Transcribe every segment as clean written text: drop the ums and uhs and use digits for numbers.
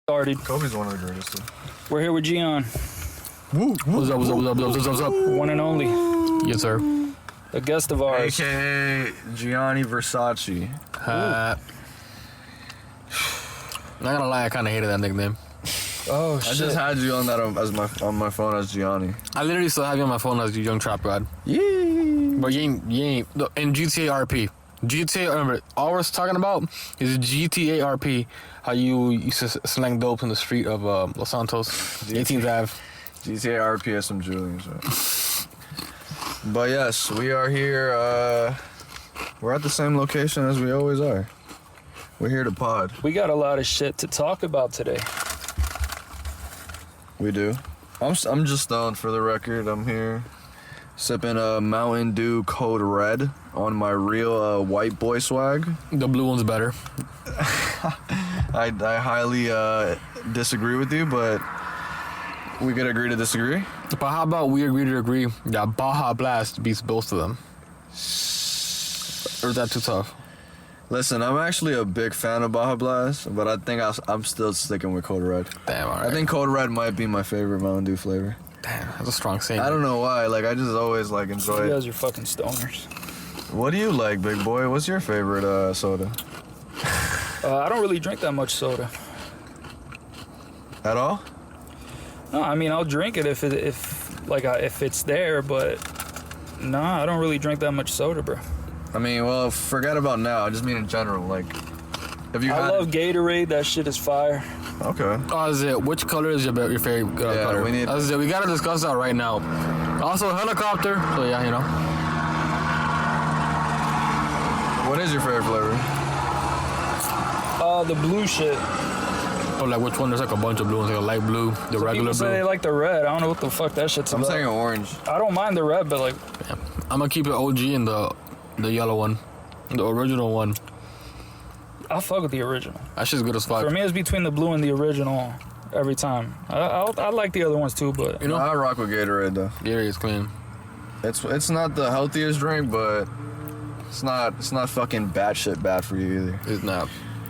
started. Kobe's one of the greatest. We're here with Gian. Woo, What's up? One and only. Yes, sir. A guest of ours. AKA Gianni Versace. Not gonna lie, I kind of hated that nickname. Oh, I shit. just had you on that on my phone as Gianni. I literally still have you on my phone as a young trap god. Yee. But you ain't. In GTA RP. GTA, remember, all we're talking about is GTA RP. How you used to slang dope in the street of Los Santos, 18th Ave. GTA RP some Julians. Right? But yes, we are here. We're at the same location as we always are. We're here to pod. We got a lot of shit to talk about today. We do. I'm just stoned for the record. I'm here sipping a Mountain Dew Code Red on my real white boy swag. The blue one's better. I highly disagree with you, but we could agree to disagree. But how about we agree to agree that Baja Blast beats both of them? Or is that too tough? Listen, I'm actually a big fan of Baja Blast, but I think I'm still sticking with Code Red. Damn, alright. I think Code Red might be my favorite Mountain Dew flavor. Damn, that's a strong saying. I don't know why. Like, I just always like enjoy You it. guys are fucking stoners. What do you like, big boy? What's your favorite soda? I don't really drink that much soda. At all? No, I mean I'll drink it if it's there, but nah, I don't really drink that much soda, bro. I mean, well, forget about now. I just mean in general. Like, if you I love Gatorade. That shit is fire. Okay. Oh, is it? Which color is your favorite color? we need. That's it. We gotta discuss that right now. Also, helicopter. So yeah, you know. What is your favorite flavor? The blue shit. Oh, like which one? There's like a bunch of blue ones, like a light blue, the regular People say they blue. like the red. I don't know what the fuck that shit's I'm about. saying orange. I don't mind the red, but like, Yeah. I'm gonna keep it OG in the yellow one, the original one. I fuck with the original. That shit's good as fuck. For me, it's between the blue and the original every time. I like the other ones too, but You know? I rock with Gatorade though. Gary is clean. It's not the healthiest drink, but it's not fucking bad shit bad for you either. It's not.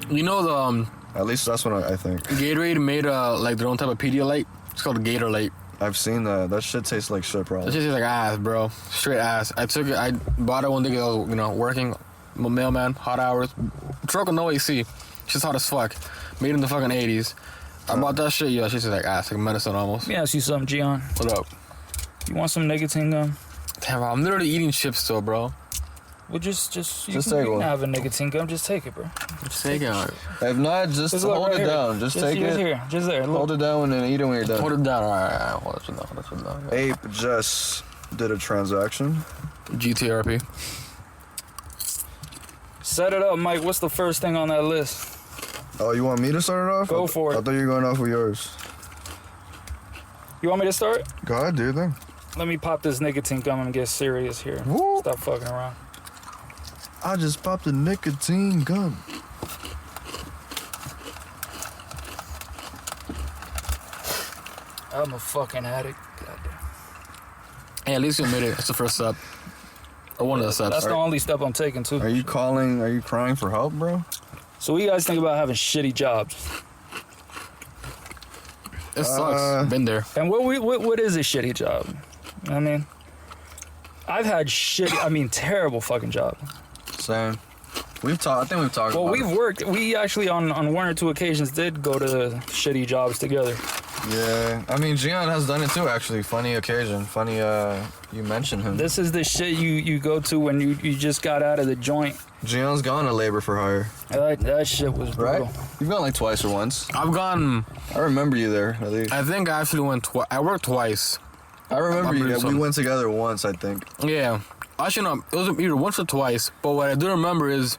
You know the At least that's what I think. Gatorade made like their own type of Pedialyte. It's called Gator Light. I've seen that. That shit tastes like shit, That probably. shit tastes like ass, bro. Straight ass. I took it. I bought it one day 'cause I was, working. I'm a mailman, hot hours. Truck with no AC. Shit's hot as fuck. Made in the fucking 80s. I bought that shit. Yeah, shit's like ass, like medicine almost. let me ask you something, Gian. What up? You want some nicotine gum? Damn, I'm literally eating chips still, bro. Well, just take you one. can have a nicotine gum. Just take it, bro. Just take it. If not, just Just look hold right it here. down. Just take just it. here, just there. Look. Hold it down and eat it when you're done. Hold it down. All right. Hold it down. Hold it down. Ape just did a transaction. GTRP. Set it up, Mike. What's the first thing on that list? Oh, you want me to start it off? Go for it. I thought you were going off with yours. You want me to start? Go ahead, dude. Then. Let me pop this nicotine gum and get serious here. Woo. Stop fucking around. I just popped a nicotine gum. I'm a fucking addict. Goddamn. Hey, at least you admit it. That's the first step. Or one of the steps. That's the only step I'm taking too. Are you calling? Are you crying for help, bro? So what do you guys think about having shitty jobs? It sucks. Been there. And what is a shitty job? I mean, I've had terrible fucking job. Same. We've talked. I think we've talked. Well, about we've worked. We actually on one or two occasions did go to shitty jobs together. Yeah, I mean, Gian has done it too. Actually, funny occasion. Funny. You mentioned him. This is the shit you go to when you just got out of the joint. Gian's gone to labor for hire. That shit was brutal. Right? You've gone like twice or once. I've gone. I remember you there. At least. I think I actually went twice. I worked twice. I remember you. Something. We went together once, I think. Yeah. Actually, no. It was either once or twice. But what I do remember is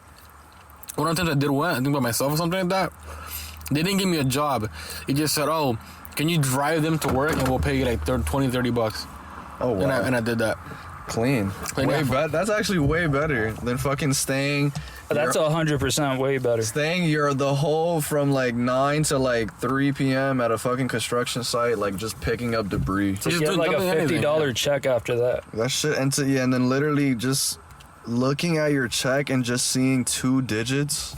one of the times I did went, I think by myself or something like that. They didn't give me a job. He just said, "Oh, can you drive them to work and we'll pay you like 20, 30 bucks." Oh wow. And I did that. Clean. Way better. That's actually way better than fucking staying. That's 100% way better. Staying the whole from like 9 to like 3 p.m. at a fucking construction site, like just picking up debris. To Just get doing like a nothing, $50 check after that. That shit, and then literally just looking at your check and just seeing 2 digits.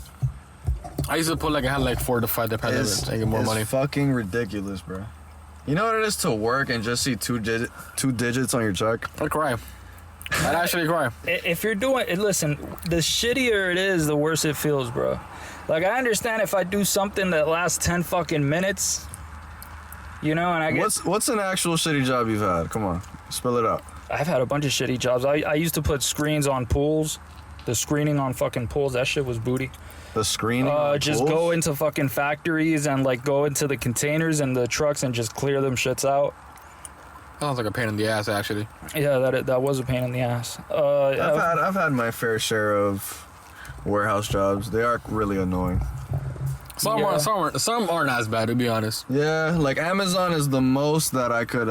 I used to put like I had like 4 to 5 dependents and get more money. Fucking ridiculous, bro. You know what it is to work and just see two digits on your check? I'd cry. I'd actually cry. If you're doing it, listen, the shittier it is, the worse it feels, bro. Like, I understand if I do something that lasts 10 fucking minutes, you know, and I get... What's an actual shitty job you've had? Come on, spill it out. I've had a bunch of shitty jobs. I used to put screens on pools. The screening on fucking pools, that shit was booty. The screening on just pools? go into fucking factories and, like, go into the containers and the trucks and just clear them shits out. Sounds like a pain in the ass, actually. Yeah, that was a pain in the ass. I've had my fair share of warehouse jobs. They are really annoying. Some aren't as bad, to be honest. Yeah, like Amazon is the most that I could.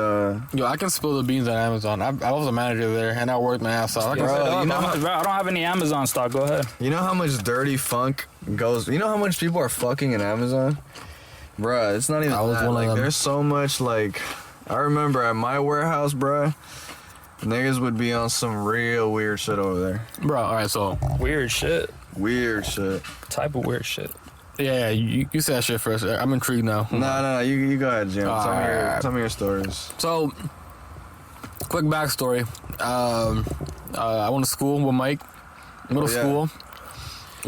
Yo, I can spill the beans on Amazon. I was a manager there, and I worked my ass off. Bro, I don't have any Amazon stock. Go ahead. You know how much dirty funk goes? You know how much people are fucking in Amazon? Bruh, it's not even I was that. one of Like, them. there's so much, like... I remember at my warehouse, bruh, niggas would be on some real weird shit over there. Bro, all right, so Weird shit. Weird shit. Type of weird shit. yeah, you say that shit first. I'm intrigued now. No, you go ahead, Jim. Alright. Tell me your stories. So, quick backstory. I went to school with Mike, middle Oh, yeah. school.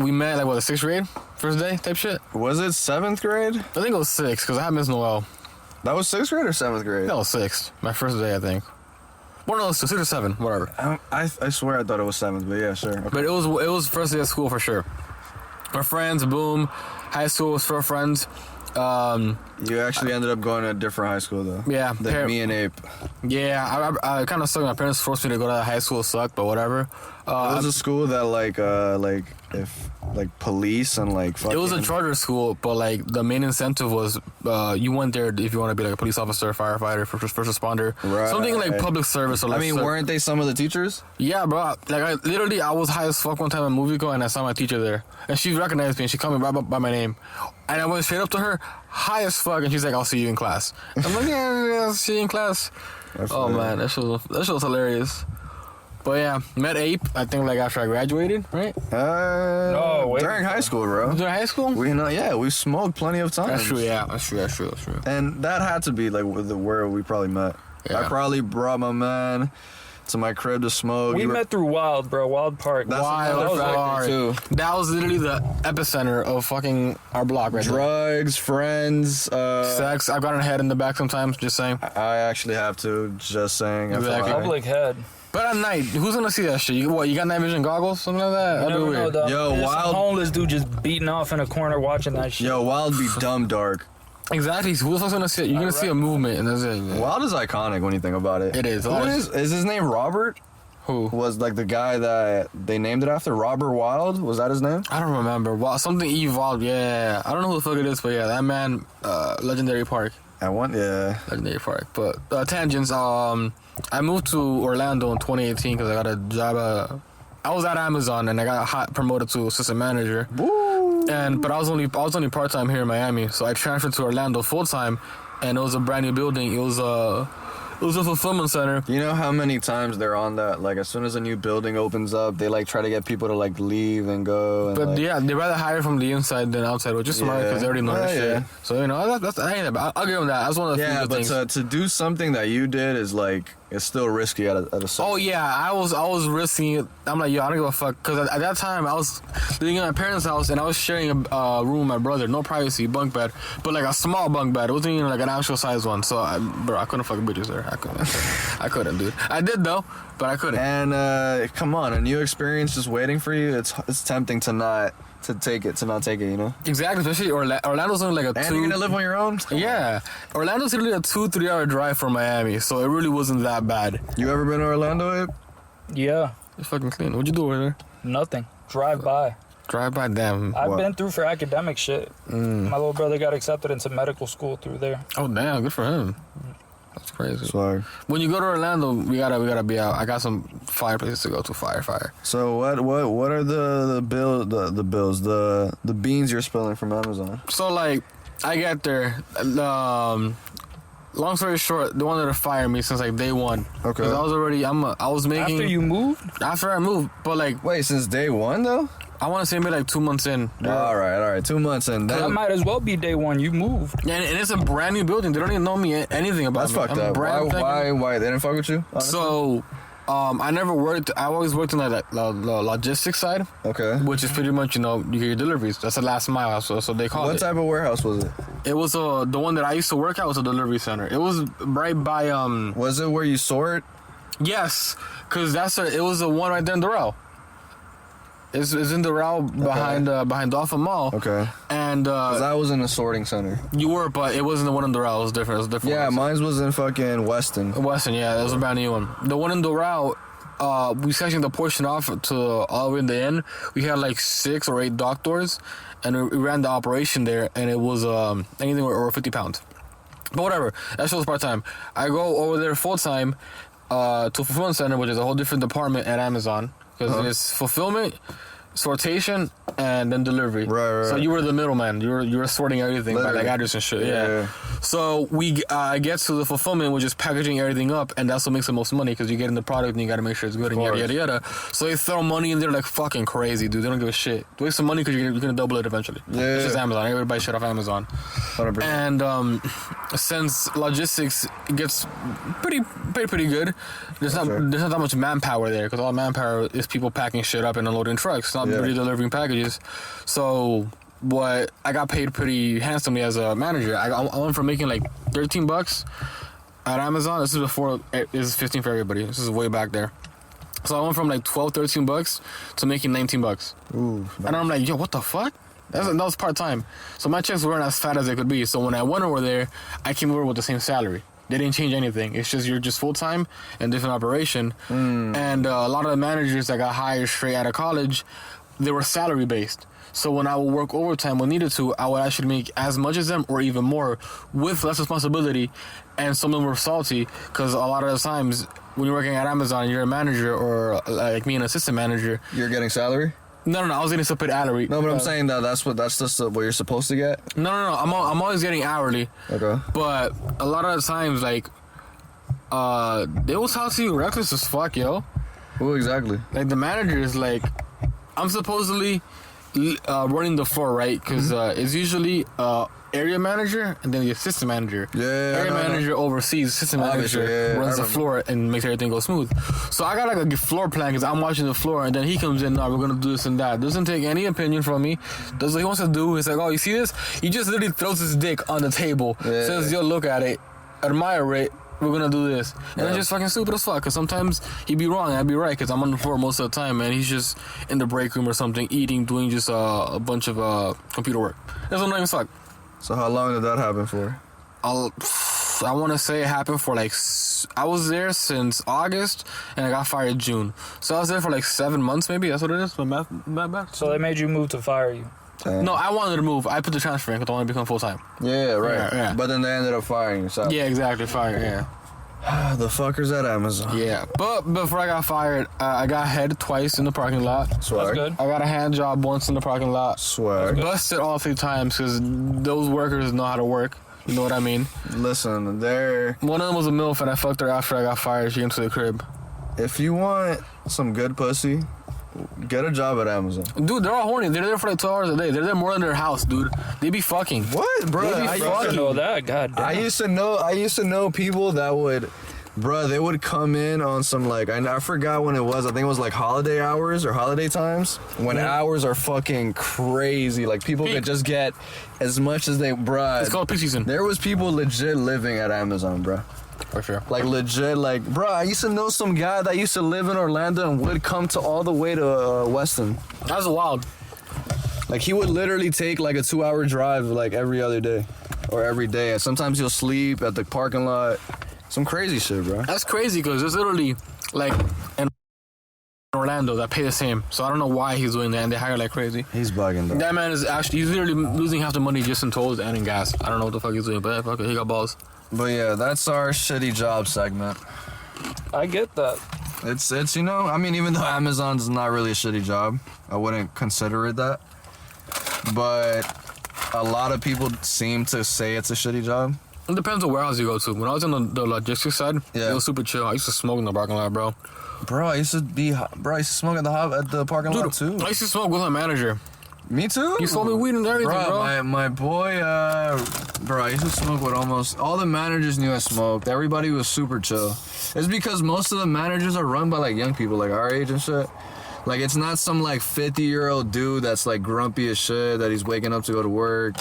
We met like what, the 6th grade, first day type shit. Was it 7th grade? I think it was 6th because I had Miss Noel. That was 6th grade or 7th grade? That was 6th, my first day, I think. One of those 6 or 7, whatever. I swear I thought it was 7th, but yeah, sure. Okay. But it was first day of school for sure. Our friends, boom. High school was for friends. You actually ended up going to a different high school, though. Yeah, Than me and Ape. Yeah, I kind of sucked. My parents forced me to go to high school, sucked, but whatever. It was a school that, like police and, like, fucking... It was a charter school, but like the main incentive was you went there if you want to be like a police officer, firefighter, first responder, Right. something like public service. Or like weren't they some of the teachers? Yeah, bro. Like I was high as fuck one time in Movie and I saw my teacher there, and she recognized me and she called me right by my name, and I went straight up to her, high as fuck, and she's like, "I'll see you in class." I'm like, "Yeah, I'll see you in class." Oh man, that shit was hilarious. But yeah, met Ape, I think like after I graduated, right? No, wait. During high school, bro. Was it high school? We smoked plenty of times. That's true, yeah. That's true. And that had to be like where we probably met. Yeah. I probably brought my man to my crib to smoke. We met through Wild, bro. Wild Park. That's Wild another factor, Park. too. That was literally the epicenter of fucking our block right there. Drugs, friends, Sex. I've got a head in the back sometimes, just saying. I actually have to, just saying. Exactly. FYI. Public head. But at night, who's gonna see that shit? You got night vision goggles? Something like that? That'd be Never know, weird. dog. Yo, There's some Wild- homeless dude just beating off in a corner watching that shit. Yo, Wild be dumb dark. Exactly. So who's else gonna see it? You're gonna see a movement, and that's it. Man. Wild is iconic when you think about it. It is. Who is his name Robert? Who? Was like the guy that they named it after? Robert Wild? Was that his name? I don't remember. Wow, something evolved. Yeah, I don't know who the fuck it is, but yeah, that man, Legendary Park. Legendary Park. But tangents. I moved to Orlando in 2018 because I got a job. I was at Amazon and I got promoted to assistant manager. Woo! But I was only part time here in Miami, so I transferred to Orlando full time, and it was a brand new building. It was a fulfillment center. You know how many times they're on that? Like, as soon as a new building opens up, they like try to get people to like leave and go. And, But like, yeah, they rather hire from the inside than outside, which is smart because they already know that shit. Yeah. So I ain't that. I'll give them that. That's one of the few yeah, good but things. to do something that you did is like it's still risky at a certain. Oh yeah, I was risking it. I'm like, yo, I don't give a fuck, because at that time I was living in my parents' house and I was sharing a room with my brother, no privacy, bunk bed, but like a small bunk bed. It wasn't even like an actual size one. So I couldn't fucking bitches there. I couldn't, dude. I did though, but I couldn't. And come on, a new experience just waiting for you. It's tempting to not take it, you know. Exactly, especially Orlando's only like a And 2. you're gonna live on your own. Yeah, Orlando's literally a 2-3 hour drive from Miami, so it really wasn't that bad. You ever been to Orlando, Abe? Yeah. It's fucking clean. What'd you do over there? Nothing. Drive by. Drive by, damn. I've What? been through for academic shit. My little brother got accepted into medical school through there. Oh damn, good for him. That's crazy. Sorry. When you go to Orlando, we gotta be out. I got some fire places to go to. Fire. So what are the bills the beans you're spilling from Amazon? So like, I get there. Long story short, they wanted to fire me since like day one. Okay. 'Cause I was already I was making After you moved? after I moved, but like Wait, since day one though? I want to say maybe like 2 months in. All right. 2 months in. That might as well be day one. You moved. And it's a brand new building. They don't even know me anything about That's me. fucked up. Why? They didn't fuck with you? Honestly? So, I never worked. I always worked in the logistics side. Okay. Which is pretty much, you get your deliveries. That's the last mile. So they call it. What type of warehouse was it? It was the one that I used to work at was a delivery center. It was right by Was it where you sort? Yes, because it was the one right there in Doral. It's in Doral behind Dolphin Mall. Okay. And 'Cause I was in a sorting center. you were, but it wasn't the one in Doral. It was different. It was different. Yeah, mine was in fucking Weston. Weston, yeah, it was a brand new one. The one in Doral, we sectioned the portion off to all the way in the end. We had like 6 or 8 dock doors, and we ran the operation there, and it was anything over 50 pounds. But whatever, that show's part time. I go over there full time to fulfillment center, which is a whole different department at Amazon, because it's fulfillment, sortation, and then delivery. Right. So you were the middleman. You were sorting everything by like address and shit. Yeah. So we get to the fulfillment, which is packaging everything up, and that's what makes the most money because you get in the product and you got to make sure it's good and yada yada. So they throw money in there like fucking crazy, dude. They don't give a shit. Waste some money because you're gonna double it eventually. Yeah. It's just Amazon. Everybody buys shit off Amazon. 100%. And since logistics gets pretty good, there's not that much manpower there because all manpower is people packing shit up and unloading trucks, not really delivering packages. So what I got paid pretty handsomely as a manager. I went from making like $13 at Amazon. This is before this is 15 for everybody. This is way back there. So I went from like $12-13 to making $19. Ooh, nice. And I'm like, yo, what the fuck? That was part time. So my checks weren't as fat as they could be. So when I went over there, I came over with the same salary. They didn't change anything. It's just you're just full time and different operation. And a lot of the managers that got hired straight out of college, they were salary based. So when I would work overtime when needed to, I would actually make as much as them or even more with less responsibility. And some of them were salty because a lot of the times when you're working at Amazon, you're a manager or like me, an assistant manager. You're getting salary? No, I was getting paid hourly. No, but I'm saying that's just what you're supposed to get. No. I'm always getting hourly. Okay. But a lot of the times, like, they will talk to you reckless as fuck, yo. Who exactly? Like the manager is like, I'm supposedly running the floor, right? Because it's usually area manager and then the assistant manager. Yeah. Area manager oversees, assistant manager runs the floor and makes everything go smooth. So I got like a floor plan because I'm watching the floor and then he comes in, we're gonna do this and that. Doesn't take any opinion from me. Does what he wants to do. He's like, oh, you see this? He just literally throws his dick on the table. Yeah. Says, yo, look at it, admire it. We're gonna do this, and it's just fucking stupid as fuck. Cause sometimes he'd be wrong, I'd be right. Cause I'm on the floor most of the time, and he's just in the break room or something, eating, doing just a bunch of computer work. That's annoying as fuck. So how long did that happen for? I want to say it happened for like I was there since August, and I got fired June. So I was there for like 7 months, maybe. That's what it is. My math. So they made you move to fire you. Damn. No, I wanted to move. I put the transfer in because I wanted to become full time. Yeah, right. Yeah. But then they ended up firing you. So. Yeah, exactly. Fired. Yeah. The fuckers at Amazon. Yeah. But before I got fired, I got head twice in the parking lot. Swag. That's good. I got a hand job once in the parking lot. Swag. Busted all 3 times because those workers know how to work. You know what I mean? Listen, they're... One of them was a MILF and I fucked her after I got fired. She came to the crib. If you want some good pussy, get a job at Amazon. Dude, they're all horny. They're there for like 12 hours a day. They're there more than their house, dude. They be fucking. What, bro? They be I fucking. used to know that. God damn. I used to know people that would, bro, they would come in on some like, I forgot when it was. I think it was like holiday hours or holiday times when hours are fucking crazy. Like people could just get as much as they, bro. It's called peak season. There was people legit living at Amazon, bro. For sure. Like legit, like, bro, I used to know some guy that used to live in Orlando and would come to all the way to Weston. That's wild. Like he would literally take like a 2-hour drive like every other day or every day. And sometimes he'll sleep at the parking lot. Some crazy shit, bro. That's crazy because there's literally like in Orlando that pay the same. So I don't know why he's doing that and they hire like crazy. He's bugging, though. That man is actually, he's literally losing half the money just in tolls and in gas. I don't know what the fuck he's doing, but fuck it, he got balls. But yeah, that's our shitty job segment. I get that. It's you know, I mean, even though Amazon's not really a shitty job, I wouldn't consider it that. But a lot of people seem to say it's a shitty job. It depends on where warehouse you go to. When I was on the logistics side, Yeah. it was super chill. I used to smoke in the parking lot, bro. Bro, I used to smoke at the parking lot too. I used to smoke with my manager. Me too. He sold me weed and everything, bro. My boy, bro, I used to smoke with almost all the managers knew I smoked. Everybody was super chill. It's because most of the managers are run by like young people like our age and shit. Like it's not some like 50-year-old dude that's like grumpy as shit that he's waking up to go to work.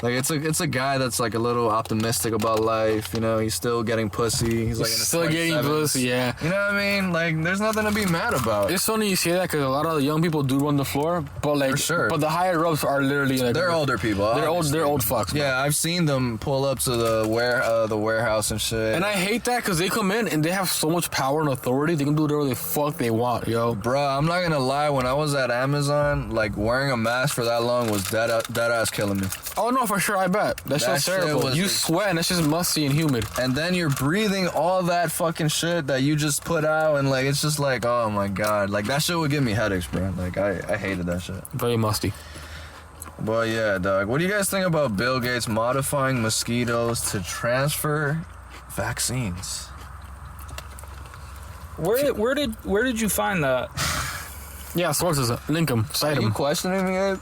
Like it's a guy that's like a little optimistic about life, you know. He's still getting pussy. He's like in his Still getting 27s. pussy, yeah. You know what I mean? Like there's nothing to be mad about. It's funny you say that because a lot of the young people do run the floor, but like, For sure. but the higher ups are literally like They're older people. They're old. They're old fucks. Bro. Yeah, I've seen them pull up to the warehouse and shit. And I hate that because they come in and they have so much power and authority. They can do whatever the fuck they want, yo. Bro, I'm not gonna lie. When I was at Amazon, like wearing a mask for that long was dead ass killing me. Oh no, for sure. I bet that's That just shit terrible. was You just- sweat and that's just musty and humid. And then you're breathing all that fucking shit that you just put out, and like it's just like, oh my god, like that shit would give me headaches, bro. Like I hated that shit. Very musty. But yeah, dog. What do you guys think about Bill Gates modifying mosquitoes to transfer vaccines? Where did you find that? Yeah, sources. Link them. Cite Are you them. questioning me, Abe?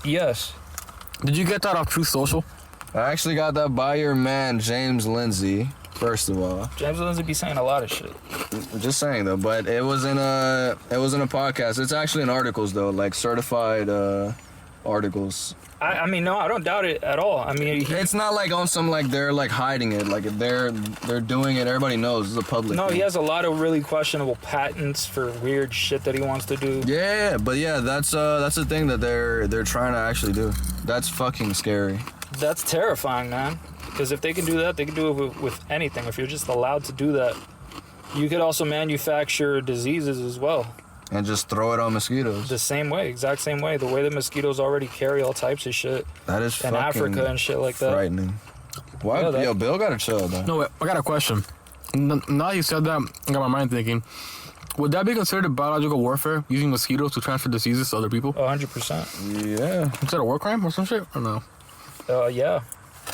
Yes. Did you get that off Truth Social? I actually got that by your man James Lindsay. First of all, James Lindsay be saying a lot of shit. I'm just saying though, but it was in a podcast. It's actually in articles though, like certified articles. I mean, no, I don't doubt it at all. I mean, It's not like on some like they're like hiding it, like they're doing it. Everybody knows it's a public. no, thing. he has a lot of really questionable patents for weird shit that he wants to do. Yeah, but yeah, that's the thing that they're trying to actually do. That's fucking scary. That's terrifying, man. Because if they can do that, they can do it with anything. If you're just allowed to do that, you could also manufacture diseases as well. And just throw it on mosquitoes. The same way, exact same way. The way that mosquitoes already carry all types of shit That is in fucking Africa and shit like that. frightening. Why? Yeah, that- Yo, Bill gotta chill though. No, wait, I got a question. Now you said that, I got my mind thinking. Would that be considered biological warfare, using mosquitoes to transfer diseases to other people? 100%. Yeah. Is that a war crime or some shit? Or no? Yeah.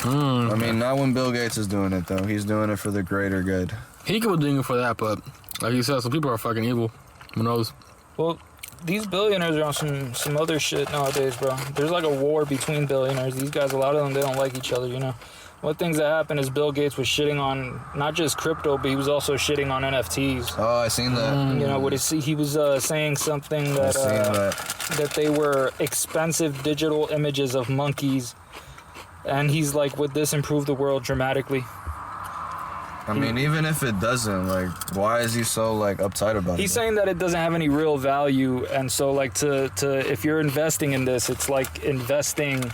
I mean, not when Bill Gates is doing it though. He's doing it for the greater good. He could be doing it for that, but like you said, some people are fucking evil. Who knows? Well, these billionaires are on some other shit nowadays, bro. There's like a war between billionaires. These guys, a lot of them, they don't like each other, you know. One things that happened is Bill Gates was shitting on not just crypto, but he was also shitting on NFTs. Oh, I seen that. You know, he was saying something I that seen that. that they were expensive digital images of monkeys, and he's like, would this improve the world dramatically? I mean, even if it doesn't, like, why is he so like uptight about it? He's saying that it doesn't have any real value, and so like to if you're investing in this, it's like investing.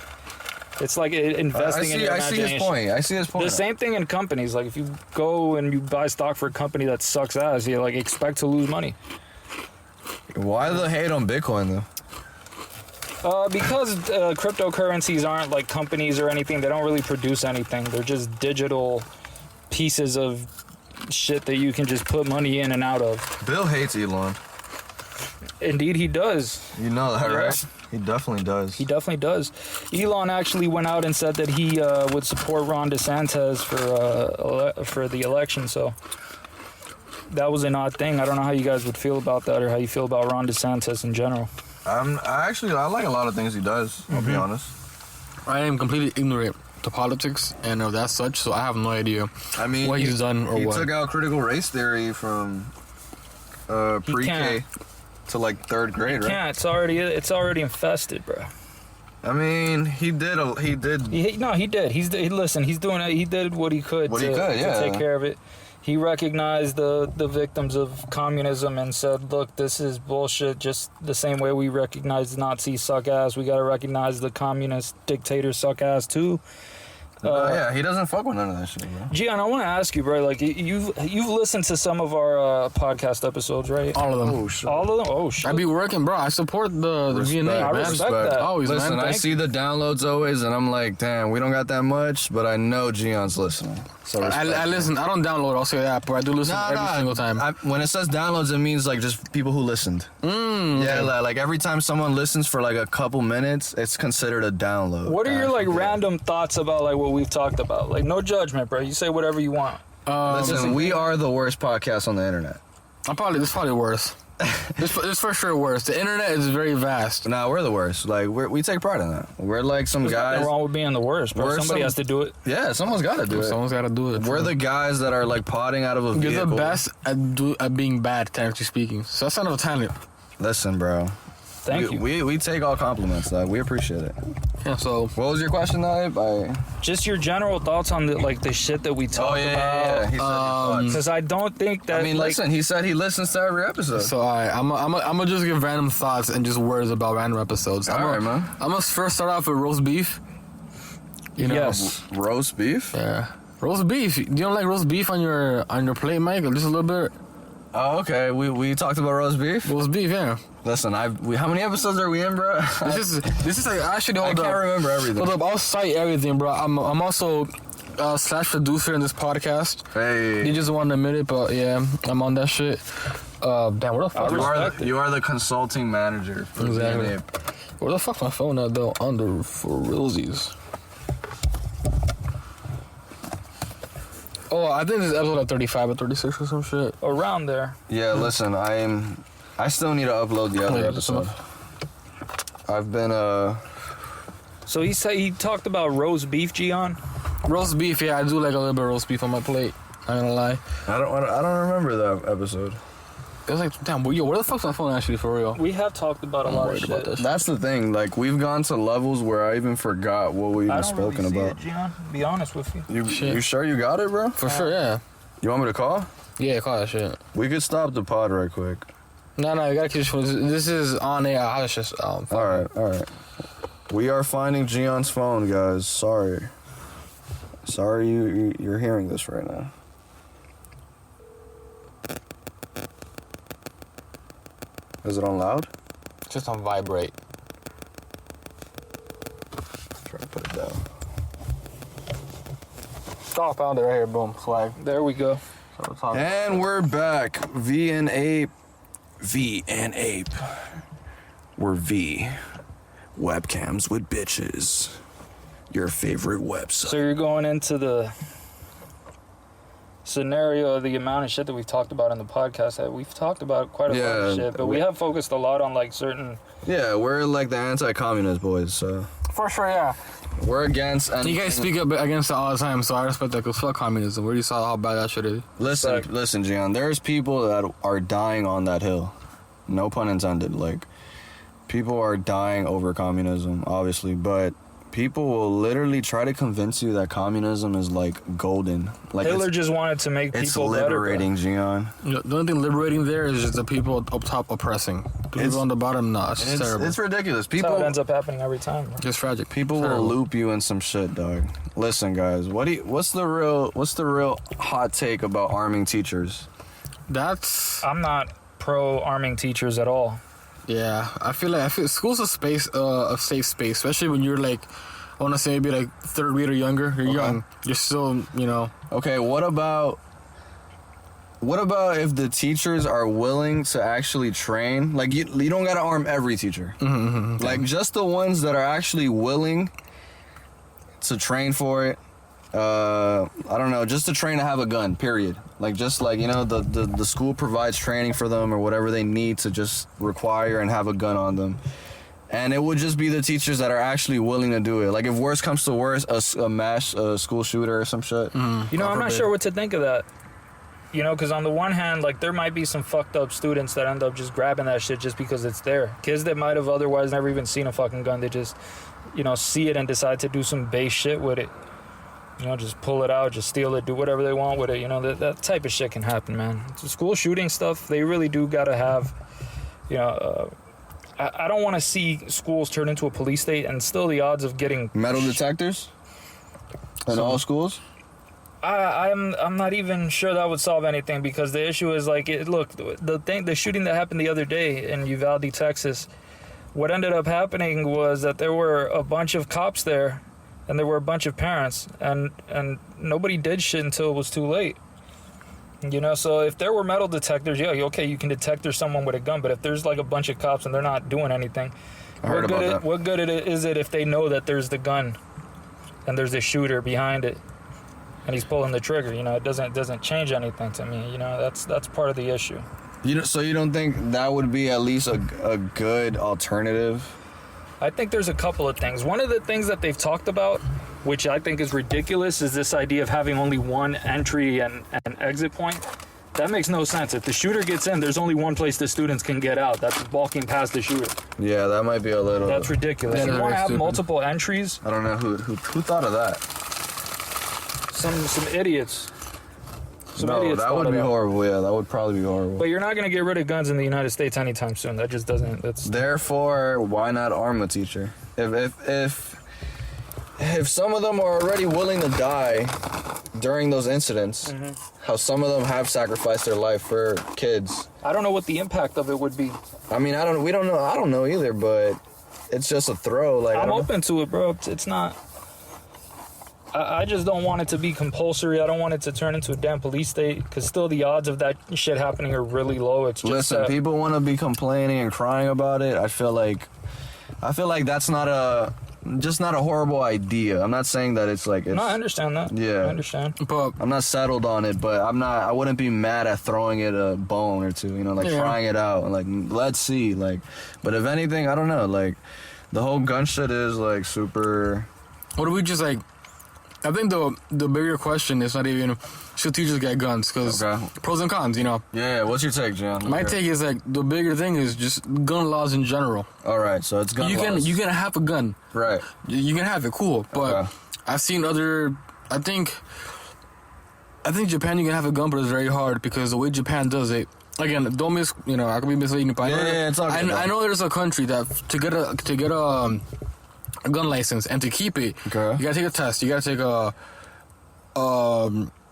It's like investing in your I imagination. see his point. I see his point. The same thing in companies. Like if you go and you buy stock for a company that sucks ass, you like expect to lose money. Why the hate on Bitcoin though? Because cryptocurrencies aren't like companies or anything. They don't really produce anything. They're just digital pieces of shit that you can just put money in and out of. Bill hates Elon. Indeed, he does. You know that, Yeah. right? He definitely does. He definitely does. Elon actually went out and said that he would support Ron DeSantis for the election. So that was an odd thing. I don't know how you guys would feel about that, or how you feel about Ron DeSantis in general. I like a lot of things he does. I'll be honest. I am completely ignorant to politics and of that such, so I have no idea I mean, what he's done or he what. took out critical race theory from pre-K can't. to like third grade, right? Yeah, it's already infested, bro. I mean, he did. He did. Listen, he's doing it. He did what he could to take care of it. He recognized the victims of communism and said, look, this is bullshit. Just the same way we recognize the Nazis suck ass, we got to recognize the communist dictators suck ass too. Yeah, he doesn't fuck with none of that shit, bro. Gian, I want to ask you, bro, like you've listened to some of our podcast episodes, right? All of them. Oh shit. All of them? Oh shit. I be working, bro. I support the Respect, VNA, I man. respect that. Always, Listen, man. I see the downloads always, and I'm like, damn, we don't got that much, but I know Gion's listening. So I listen. I don't download. I'll say that, but I do listen every single time. When it says downloads, it means like just people who listened. Yeah, like every time someone listens for like a couple minutes, it's considered a download. What are your like random thoughts about like what we've talked about. Like, no judgment, bro. You say whatever you want. Listen, we are the worst podcast on the internet. This probably worse. This for sure worse. The internet is very vast. Nah, we're the worst. Like, we take pride in that. We're like some There's guys. nothing wrong with being the worst, bro. Somebody has to do it. Yeah, someone's got to do it. Someone's got to do it. We're the guys that are like potting out of a vehicle. You're the best at being bad, technically speaking. So that's not a talent. Listen, bro. Thank you. We take all compliments, though. We appreciate it. Yeah, so... What was your question, though? Just your general thoughts on the shit that we talked about. Yeah. He said Because I don't think that... I mean, listen, he said he listens to every episode. So, alright, I'm gonna just give random thoughts and just words about random episodes. Alright, man. I'm gonna first start off with roast beef. You know, yes. Roast beef? Yeah. Roast beef. You don't like roast beef on your plate, Mike? Just a little bit? Oh, okay. We talked about roast beef? Roast beef, yeah. Listen, how many episodes are we in, bro? This is like, actually, hold I up. can't remember everything. Hold up, I'll cite everything, bro. I'm also slash producer in this podcast. Hey. You just want to admit it, but yeah, I'm on that shit. Damn, where the fuck? You are the consulting manager for Exactly. APE. Where the fuck's my phone at, though? Under for realsies. Oh, I think this is episode like 35 or 36 or some shit. Around there. Yeah, listen, I still need to upload the other episode. I've been So he talked about roast beef, Gian. Roast beef, yeah, I do like a little bit of roast beef on my plate. I ain't gonna lie. I don't remember that episode. It was like, damn, yo, where the fuck's my phone actually, for real? We have talked about a lot of shit. That's the thing. Like, we've gone to levels where I even forgot what we even spoken about. Gian, to be honest with you. You sure you got it, bro? For sure, yeah. You want me to call? Yeah, call that shit. We could stop the pod right quick. No, you gotta keep this is on air. I was just, All right. We are finding Gian's phone, guys. Sorry you're hearing this right now. Is it on loud? Just on vibrate. Try to put it down. Oh, found it right here. Boom. Swag. There we go. And we're back. V and Ape. We're V. Webcams with bitches. Your favorite website. So you're going into the scenario of the amount of shit that we've talked about in the podcast. That we've talked about quite a lot of shit, but we have focused a lot on like certain... Yeah, we're like the anti-communist boys, so... For sure, yeah. We're against... You guys speak up against it all the time, so I respect that, because fuck communism. Where you saw how bad that shit is. Listen, Gian, there's people that are dying on that hill. No pun intended. Like, people are dying over communism, obviously, but... People will literally try to convince you that communism is like golden. Like Hitler just wanted to make people better. It's liberating, Gian. The only thing liberating there is just the people up top oppressing. The people on the bottom, nah, it's just terrible. It's ridiculous. That's how it ends up happening every time. Bro. It's tragic. People will loop you in some shit, dog. Listen, guys, what's the real hot take about arming teachers? I'm not pro arming teachers at all. Yeah, I feel school's a space, a safe space, especially when you're like, I want to say maybe like third grade or younger. You're young. You're still, you know. Okay, what about if the teachers are willing to actually train? Like, you don't gotta arm every teacher. Mm-hmm. Like, just the ones that are actually willing to train for it. I don't know, just to train to have a gun, period. Like, just like, you know, the school provides training for them or whatever they need to just require and have a gun on them. And it would just be the teachers that are actually willing to do it. Like, if worse comes to worse, a mass school shooter or some shit. Mm. You know, I'm not sure what to think of that. You know, because on the one hand, like, there might be some fucked up students that end up just grabbing that shit just because it's there. Kids that might have otherwise never even seen a fucking gun, they just, you know, see it and decide to do some base shit with it. You know, just pull it out, just steal it, do whatever they want with it. You know, that type of shit can happen, man. So school shooting stuff, they really do gotta have, you know, I don't want to see schools turn into a police state and still the odds of getting... Metal detectors? In all schools? I'm not even sure that would solve anything, because the issue is, like, the shooting that happened the other day in Uvalde, Texas, what ended up happening was that there were a bunch of cops there and there were a bunch of parents, and nobody did shit until it was too late. You know, so if there were metal detectors, yeah, okay, you can detect there's someone with a gun, but if there's like a bunch of cops and they're not doing anything, what good is it if they know that there's the gun? and there's a shooter behind it, and he's pulling the trigger. You know, it doesn't change anything to me. You know, that's part of the issue. So you don't think that would be at least a good alternative? I think there's a couple of things. One of the things that they've talked about, which I think is ridiculous, is this idea of having only one entry and exit point. That makes no sense. If the shooter gets in, there's only one place the students can get out. That's walking past the shooter. Yeah, that might be a little... That's ridiculous. You want to have multiple entries? I don't know who thought of that. Some idiots. No, that would be horrible. Yeah, that would probably be horrible. But you're not going to get rid of guns in the United States anytime soon. That just doesn't... Therefore, why not arm a teacher? If some of them are already willing to die during those incidents, how some of them have sacrificed their life for kids. I don't know what the impact of it would be. I mean, we don't know. I don't know either, but it's just a throw. Like, I'm open to it, bro. It's not... I just don't want it to be compulsory. I don't want it to turn into a damn police state, because still the odds of that shit happening are really low. It's just... Listen, people want to be complaining and crying about it. I feel like that's not a horrible idea. I'm not saying that it's like... No, I understand that. Yeah. I understand. But I'm not settled on it, but I wouldn't be mad at throwing it a bone or two, you know, like trying it out and like, let's see, like, but if anything, I don't know, like, the whole gun shit is like super... What do we just like... I think the bigger question is not even should teachers get guns, because pros and cons, you know. Yeah, what's your take, John? My take is like the bigger thing is just gun laws in general. All right, so it's gun laws. You can have a gun, right? You can have it, cool. But I've seen other. I think Japan you can have a gun, but it's very hard because the way Japan does it. Again, don't I could be misleading. But it's all good. I know there's a country that to get a gun license and to keep it, you gotta take a test. You gotta take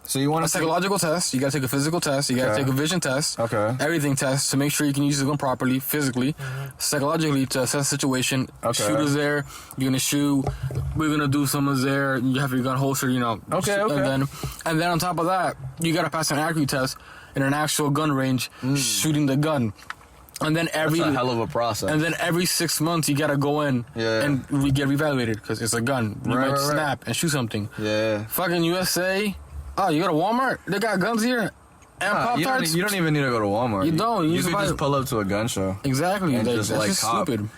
so you want a psychological test. You gotta take a physical test. You gotta take a vision test. Everything test to make sure you can use the gun properly, physically, psychologically to assess the situation. Shooters there, you're gonna shoot. We're gonna do someone's there. You have your gun holster, you know. And then on top of that, you gotta pass an accuracy test in an actual gun range, shooting the gun. And then that's a hell of a process. And then every 6 months you gotta go in and get reevaluated because it's a gun. You might snap and shoot something. Yeah. Fucking USA. Oh, you go to Walmart? They got guns here. And Pop-Tarts. You don't even need to go to Walmart. You don't. You can just pull up to a gun show. Exactly. And that's just stupid.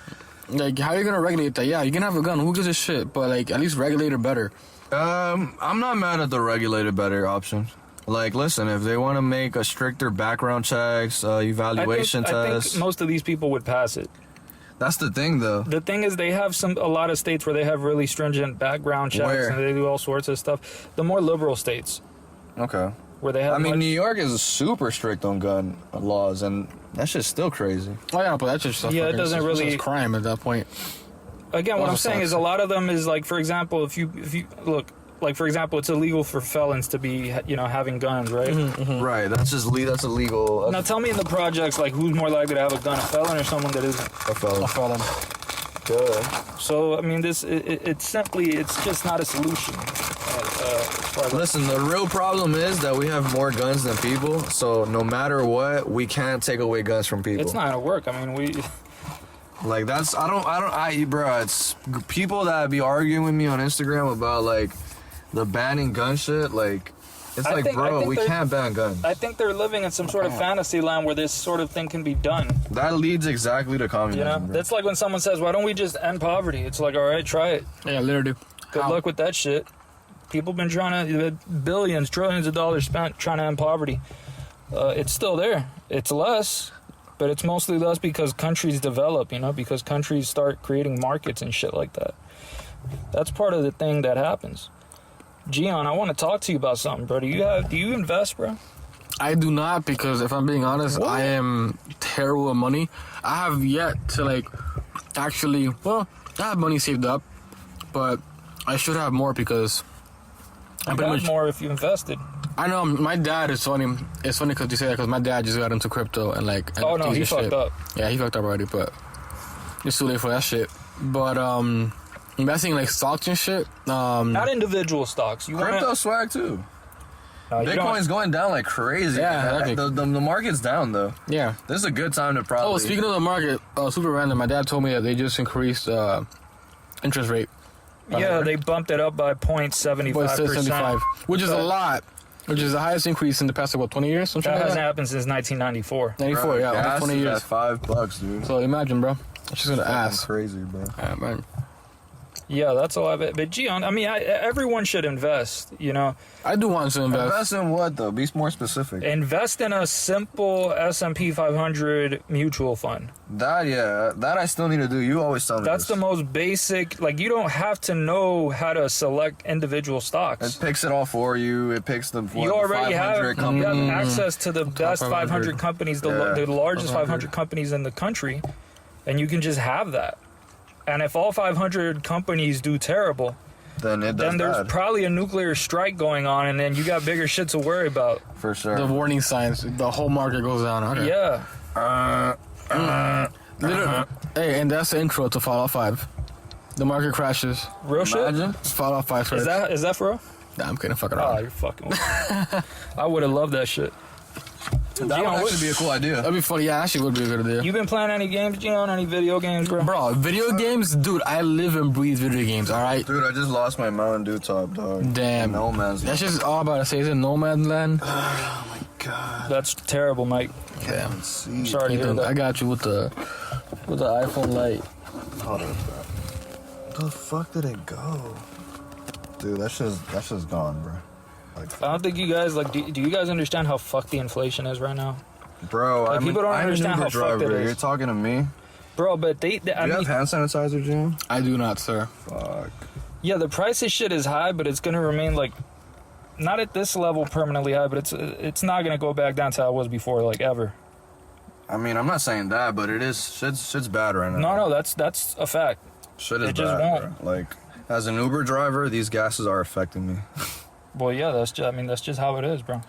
Like, how are you gonna regulate that? Yeah, you can have a gun. Who gives a shit? But like, at least regulate it better. I'm not mad at the regulated better option. Like, listen, if they want to make a stricter background checks, evaluation tests... I think most of these people would pass it. That's the thing, though. The thing is, they have a lot of states where they have really stringent background checks and they do all sorts of stuff. The more liberal states. Okay. Where they have... I mean, New York is super strict on gun laws, and that shit's still crazy. Oh, yeah, but that's just stuff. Yeah, it doesn't really... It's crime at that point. Again, what I'm saying is a lot of them is, like, for example, if you look... Like, for example, it's illegal for felons to be, having guns, right? Right. That's illegal. Now, tell me in the projects, like, who's more likely to have a gun, a felon or someone that isn't? A felon. A felon. Good. So, I mean, it's just not a solution. Listen, the real problem is that we have more guns than people, so no matter what, we can't take away guns from people. It's not gonna work. I mean, Like, that's, bro, it's people that be arguing with me on Instagram about, like, the banning gun shit, like, it's we can't ban guns. I think they're living in some sort of fantasy land where this sort of thing can be done. That leads exactly to communism. That's like when someone says, why don't we just end poverty? It's like, all right, try it. Yeah, literally. Good luck with that shit. People have been trying to, billions, trillions of dollars spent trying to end poverty. It's still there. It's less, but it's mostly less because countries develop, because countries start creating markets and shit like that. That's part of the thing that happens. Gian, I want to talk to you about something, bro. Do you invest, bro? I do not, because if I'm being honest, I am terrible at money. I have yet to I have money saved up, but I should have more because I'm pretty much more if you invested. I know. My dad is funny. It's funny because you say that because my dad just got into crypto and oh no, he fucked up. Yeah, he fucked up already, but it's too late for that shit. But investing in stocks and shit. Not individual stocks. Crypto swag too. Bitcoin's going down like crazy. Yeah, the market's down though. Yeah, this is a good time to probably. Oh, speaking of the market, super random. My dad told me that they just increased interest rate. Yeah, they bumped it up by 0.75%. Which is a lot. Which is the highest increase in the past, 20 years? That hasn't happened since 1994. 94, bro, yeah, almost 20 years. $5, dude. So imagine, bro. She's gonna ask. Crazy, bro. Yeah, man. Yeah, that's a lot. But Gian, I mean, everyone should invest, you know. I do want to invest. Invest in what, though? Be more specific. Invest in a simple S&P 500 mutual fund. That I still need to do. You always tell me That's this. the most basic. Like, you don't have to know how to select individual stocks. It picks it all for you. It picks the You already have access to the best 500 companies, the largest 500 companies in the country, and you can just have that. And if all 500 companies do terrible, then there's probably a nuclear strike going on, and then you got bigger shit to worry about. For sure. The warning signs. The whole market goes down. Okay. Yeah. Hey, and that's the intro to Fallout 5. The market crashes. Real shit? Fallout 5 first. Is that for real? Nah, I'm kidding. Fuck it Oh, all. you're fucking with me. I would have loved that shit. That would actually be a cool idea. That'd be funny. Yeah, actually would be a good idea. You been playing any games, Gian? Any video games, bro? Bro, video games? Dude, I live and breathe video games, alright? Dude, I just lost my Mountain Dew top, dog. Damn. No Man's Land. That's just all about to say. Is it No Man's Land? Oh my god. That's terrible, Mike. Damn. I'm sorry to hear I that. got you with the iPhone Lite. Hold on, bro. The fuck did it go? Dude, that's just gone, bro. Like, I don't think you guys, like, do you guys understand how fucked the inflation is right now? bro, Like, people don't understand how fucked it is. You're talking to me? Bro, but I Do you mean, have hand sanitizer, Jim? I do not, sir. Fuck. yeah, the price of shit is high, but it's gonna remain, like, not at this level permanently high, but it's not gonna go back down to how it was before, like, ever. I mean, I'm not saying that, but it is shit's bad right now. No, that's a fact. Shit is it just bad, won't. bro. Like, as an Uber driver, these gases are affecting me. Well, yeah, that's just how it is, bro.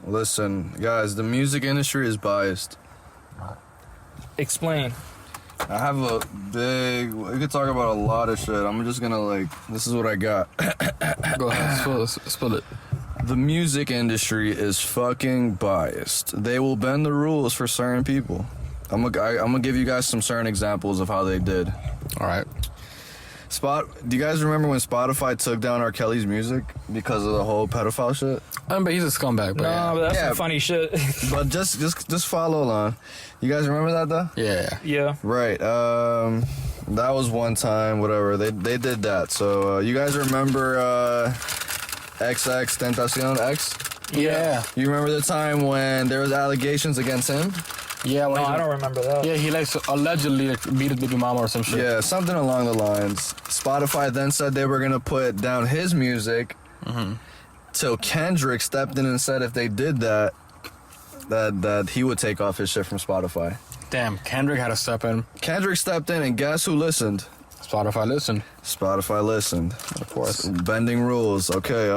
Listen, guys, the music industry is biased. Explain. I have a big... We could talk about a lot of shit. I'm just gonna, like... This is what I got. Go ahead, spill it. The music industry is fucking biased. They will bend the rules for certain people. I'm gonna give you guys some certain examples of how they did. All right. Do you guys remember when Spotify took down R. Kelly's music because of the whole pedophile shit? But he's a scumbag. But No, but that's some funny shit. But just follow along. You guys remember that though? yeah. Yeah. Right. That was one time. Whatever. They did that. So you guys remember XX Tentacion X? Yeah. You remember the time when there was allegations against him? Yeah. No, I don't remember that. Yeah, he allegedly beat his baby mama or some shit. Yeah, something along the lines. Spotify then said they were gonna put down his music. Till Kendrick stepped in and said if they did that he would take off his shit from Spotify. Damn, Kendrick had to step in. Kendrick stepped in, and guess who listened? Spotify listened. Spotify listened. Of course. Bending rules. Okay.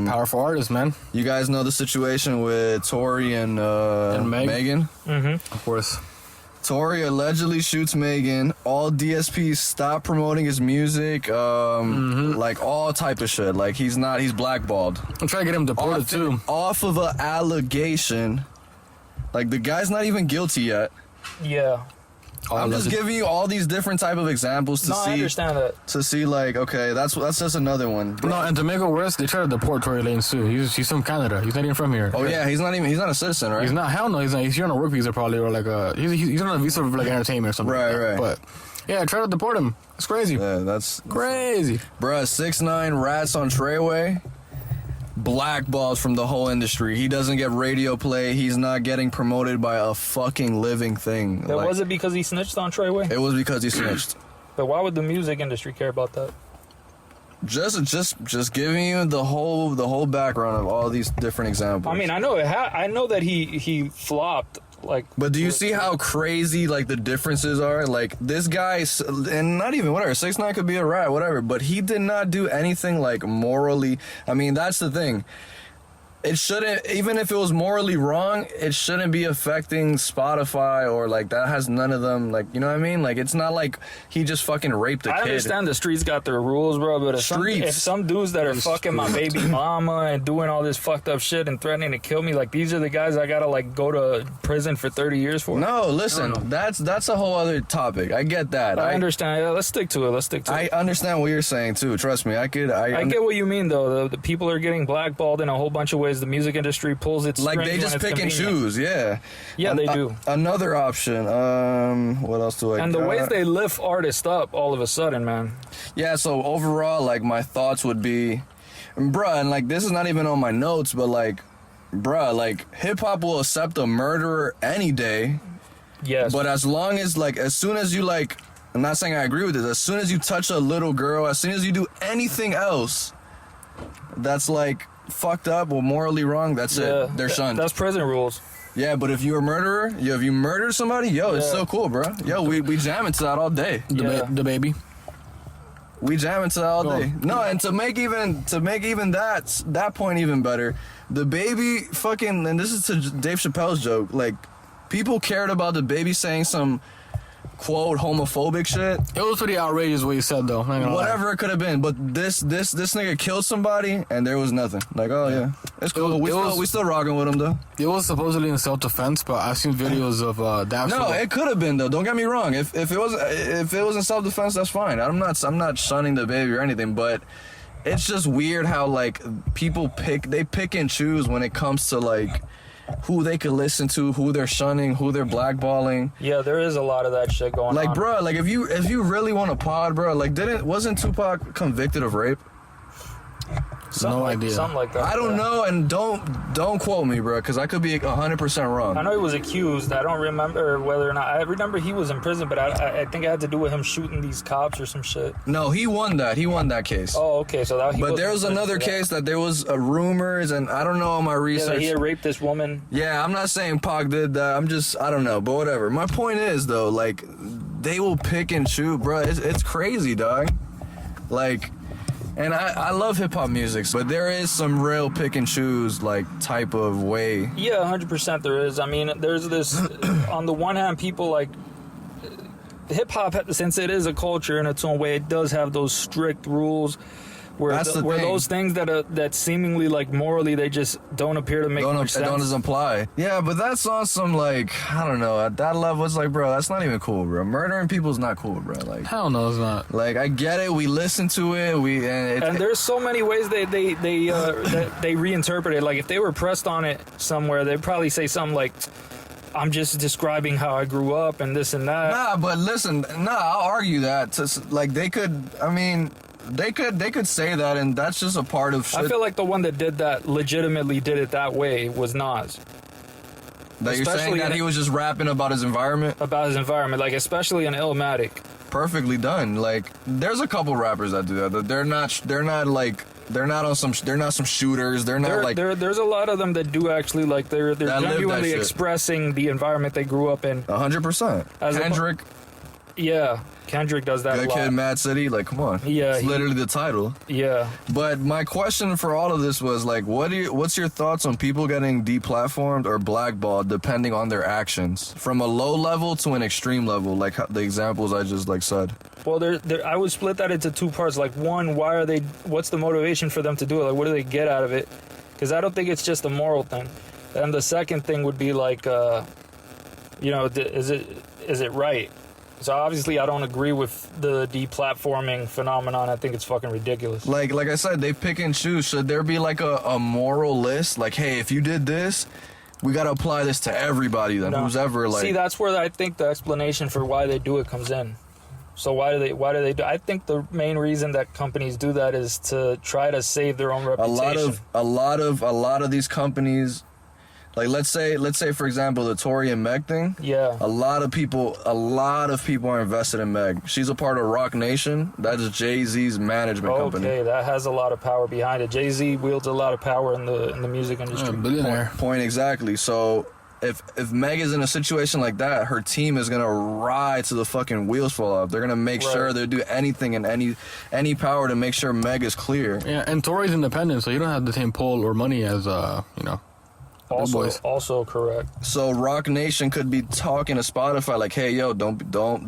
Powerful artist, man. You guys know the situation with Tory and Megan? Mm-hmm. Of course. Tory allegedly shoots Megan. All DSPs stop promoting his music. Like all type of shit. Like he's blackballed. I'm trying to get him deported too. Off of an allegation. Like the guy's not even guilty yet. Yeah. I'm just giving you all these different type of examples to see. I understand that. To see, like, okay, that's just another one. No, and to make it worse, they try to deport Tory Lanez too. He's from Canada. He's not even from here. Oh yeah, he's not a citizen, right? He's not. Hell no, he's not. He's here on a work visa probably, or like he's on a visa for like entertainment or something. Right. But yeah, try to deport him. It's crazy. Yeah, that's crazy. Bruh, 6ix9ine rats on Treyway. Blackballed from the whole industry. He doesn't get radio play. He's not getting promoted by a fucking living thing. Was it because he snitched on Treyway? It was because he snitched. But why would the music industry care about that? Just giving you the whole background of all these different examples. I mean, I know I know that he flopped. Like, but do you see how crazy like the differences are? Like this guy, and not even whatever. 6ix9ine could be a rat, whatever. But he did not do anything like morally. I mean, that's the thing. it shouldn't, even if it was morally wrong, it shouldn't be affecting Spotify or like that has none of them, like, you know what I mean? Like, it's not like he just fucking raped a kid. I understand the streets got their rules, bro, but if some dudes that are fucking my baby mama and doing all this fucked up shit and threatening to kill me, like, these are the guys I gotta like go to prison for 30 years for. No, listen, that's a whole other topic. I get that. I understand. Yeah, let's stick to it. I understand what you're saying too. Trust me, I get what you mean though. The people are getting blackballed in a whole bunch of ways. The music industry pulls its like they just pick and choose. Yeah, they do. Another option. What else do I? And the ways they lift artists up all of a sudden, man. Yeah. So overall, like my thoughts would be, bruh, and like this is not even on my notes, but like, bruh, like hip hop will accept a murderer any day. Yes. But as long as like, as soon as you like, I'm not saying I agree with this. As soon as you touch a little girl, as soon as you do anything else, that's like fucked up or morally wrong, that's it. They're shunned. That's prison rules. Yeah, but if you're a murderer, if you murder somebody, it's so cool, bro. Yo, we jam into that all day. The baby. We jam into that all day. No, and to make even that point even better, the baby fucking, and this is to Dave Chappelle's joke, like people cared about the baby saying some quote homophobic shit. It was pretty outrageous what you said though. Whatever it could have been, but this nigga killed somebody and there was nothing. Like, it's cool. We still rocking with him though. It was supposedly in self-defense, but I've seen videos of that. No, it could have been though. Don't get me wrong. If it was in self-defense, that's fine. I'm not shunning the baby or anything, but it's just weird how like people pick and choose when it comes to like who they could listen to, who they're shunning, who they're blackballing. Yeah, there is a lot of that shit going on. Like, bro, like if you really want to pod, bro, like wasn't Tupac convicted of rape? No idea. Something like that. I don't know, and don't quote me, bro, because I could be 100% wrong. I know he was accused. I don't remember whether or not. I remember he was in prison, but I think it had to do with him shooting these cops or some shit. No, he won that. He won that case. Oh, okay. So that. But there was another case that there was rumors, and I don't know on my research. Yeah, he had raped this woman. Yeah, I'm not saying Pac did that. I don't know, but whatever. My point is though, like they will pick and choose, bro. It's crazy, dog. Like. And I love hip-hop music, but there is some real pick and choose, like, type of way. Yeah, 100% there is. I mean, there's this, on the one hand, people, like, hip-hop, since it is a culture in its own way, it does have those strict rules where those things that seemingly, like, morally, they just don't appear to make much sense. Don't apply. Yeah, but that's on some, like, I don't know, at that level, it's like, bro, that's not even cool, bro. Murdering people is not cool, bro. Like, hell no, it's not. Like, I get it, we listen to it, and there's so many ways that they reinterpret it. Like, if they were pressed on it somewhere, they'd probably say something like, I'm just describing how I grew up and this and that. Nah, but listen, I'll argue that. Like, they could, I mean... They could say that, and that's just a part of shit. I feel like the one that did that legitimately did it that way was Nas. That you're saying that he was just rapping about his environment? About his environment, like especially in Illmatic. Perfectly done. Like there's a couple rappers that do that. They're not some shooters. They're not like there's a lot of them that do actually like they're genuinely expressing the environment they grew up in. 100%. Kendrick. Yeah. Kendrick does that a lot. Good Kid, Mad City, like come on. Yeah. It's literally the title. Yeah. But my question for all of this was like, what's your thoughts on people getting deplatformed or blackballed depending on their actions? From a low level to an extreme level, like the examples I just like said. Well, I would split that into two parts. Like one, what's the motivation for them to do it? Like what do they get out of it? Because I don't think it's just a moral thing. And the second thing would be like, is it right? So obviously I don't agree with the deplatforming phenomenon. I think it's fucking ridiculous. Like I said, they pick and choose. Should there be like a moral list? Like, hey, if you did this, we gotta apply this to everybody then. No. Who's ever like... See, that's where I think the explanation for why they do it comes in. So why do they do? I think the main reason that companies do that is to try to save their own reputation. A lot of these companies, like let's say for example the Tory and Meg thing. Yeah. A lot of people are invested in Meg. She's a part of Rock Nation. That is Jay-Z's management company. Okay, that has a lot of power behind it. Jay-Z wields a lot of power in the music industry. Billionaire. Point exactly. So if Meg is in a situation like that, her team is gonna ride to the fucking wheels fall off. They're gonna make sure they do anything in any power to make sure Meg is clear. Yeah, and Tory's independent, so you don't have the same pull or money as Also correct. So Rock Nation could be talking to Spotify like, hey, yo, don't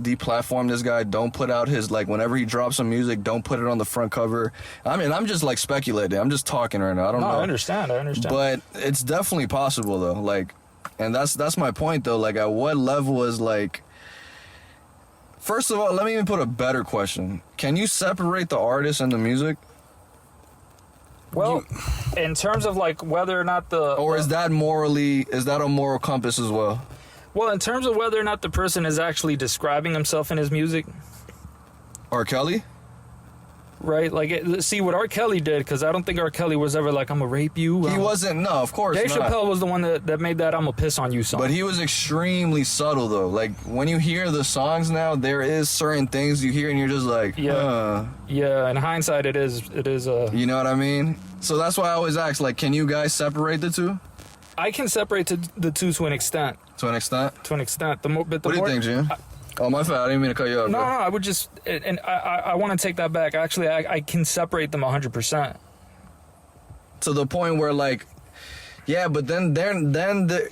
deplatform this guy. Don't put out his, like, whenever he drops some music, don't put it on the front cover. I mean, I'm just, like, speculating. I'm just talking right now. I don't know. I understand. But it's definitely possible, though. Like, and that's my point, though. Like, at what level is, like... First of all, let me even put a better question. Can you separate the artist and the music? Well, in terms of like whether or not or is that a moral compass as well? Well, in terms of whether or not the person is actually describing himself in his music. R. Kelly? Right? Like, see what R. Kelly did, because I don't think R. Kelly was ever like, I'm gonna rape you. He wasn't, no, of course Dave not. Chappelle was the one that made that I'm gonna piss on you song. But he was extremely subtle, though. Like, when you hear the songs now, there is certain things you hear and you're just like, Yeah, in hindsight, it is. You know what I mean? So that's why I always ask, like, can you guys separate the two? I can separate the two to an extent. To an extent? To an extent. What do you think, Gian? Oh, my bad. I didn't mean to cut you off. No, bro. I would just... And I want to take that back. Actually, I can separate them 100%. To the point where, like... Yeah, but then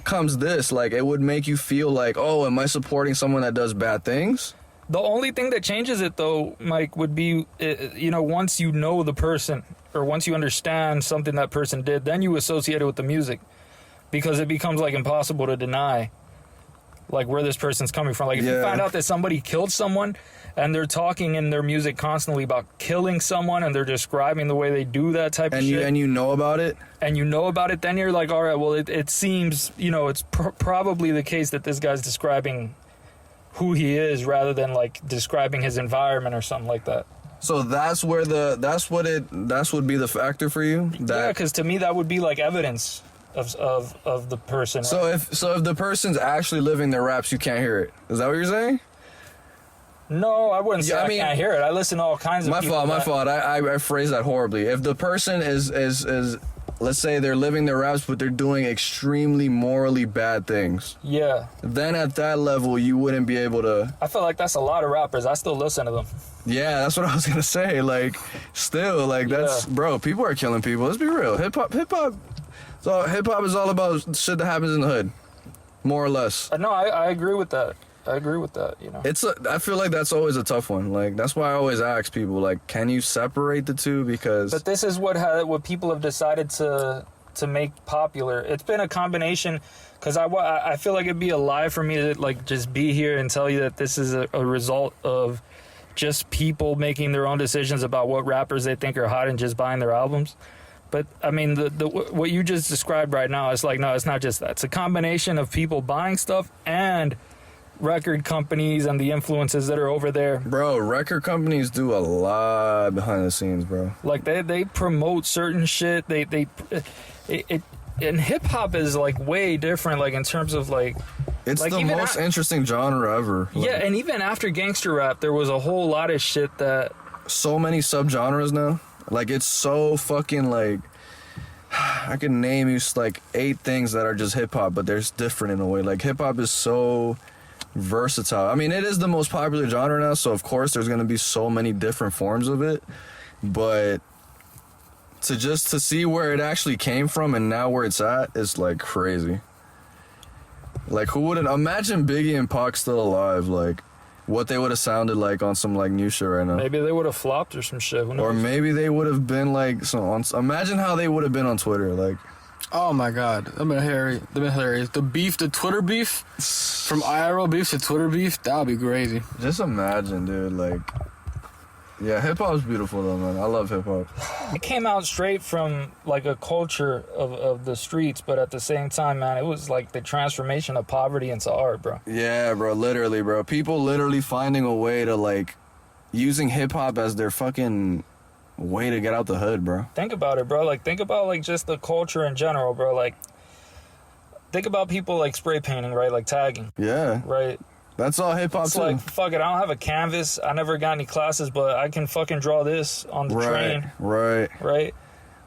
comes this. Like, it would make you feel like, oh, am I supporting someone that does bad things? The only thing that changes it, though, Mike, would be, once you know the person, or once you understand something that person did, then you associate it with the music. Because it becomes, like, impossible to deny, like, where this person's coming from. Like, if you find out that somebody killed someone, and they're talking in their music constantly about killing someone, and they're describing the way they do that type of shit. And you know about it? And you know about it, then you're like, all right, well, it seems, it's probably the case that this guy's describing who he is rather than, like, describing his environment or something like that. So that's would be the factor for you? Yeah, because to me, that would be, like, evidence of the person. So right? if the person's actually living their raps, you can't hear it. Is that what you're saying? No, I wouldn't say I can't hear it. I listen to all kinds of people. My fault. I phrased that horribly. If the person is let's say they're living their raps, but they're doing extremely morally bad things. Yeah. Then at that level, you wouldn't be able to... I feel like that's a lot of rappers. I still listen to them. Yeah, that's what I was going to say. Like, still, like, that's... Bro, people are killing people. Let's be real. Hip-hop... So hip-hop is all about shit that happens in the hood. More or less. No, I agree with that. I feel like that's always a tough one. Like, that's why I always ask people, like, can you separate the two? Because... But this is what people have decided to make popular. It's been a combination, because I feel like it'd be a lie for me to, like, just be here and tell you that this is a result of just people making their own decisions about what rappers they think are hot and just buying their albums. But, I mean, the what you just described right now, it's like, no, it's not just that. It's a combination of people buying stuff and record companies and the influences that are over there. Bro, record companies do a lot behind the scenes, bro. Like, they promote certain shit. And hip-hop is, like, way different, like, in terms of, like... It's like the most interesting genre ever. Like, yeah, and even after gangster rap, there was a whole lot of shit that... So many subgenres now. Like, it's so fucking, like... I can name you, like, 8 things that are just hip-hop, but they're different in a way. Like, hip-hop is so versatile. I mean, it is the most popular genre now, so of course there's going to be so many different forms of it. But to see where it actually came from and now where it's at is, like, crazy. Like, who wouldn't... Imagine Biggie and Pac still alive, like... What they would have sounded like on some, like, new shit right now. Maybe they would have flopped or some shit. Who knows? Or maybe they would have been, like, imagine how they would have been on Twitter, like. Oh, my God. That'd been hilarious. The beef, the Twitter beef, from IRL beef to Twitter beef, that would be crazy. Just imagine, dude, like. Yeah, hip-hop's beautiful, though, man. I love hip-hop. It came out straight from, like, a culture of the streets, but at the same time, man, it was, like, the transformation of poverty into art, bro. Yeah, bro, literally, bro. People literally finding a way to, like, using hip-hop as their fucking way to get out the hood, bro. Think about it, bro. Like, think about, like, just the culture in general, bro. Like, think about people, like, spray painting, right? Like, tagging. Yeah. Right? That's all hip-hop, too. Like, fuck it, I don't have a canvas. I never got any classes, but I can fucking draw this on the train. Right. Right?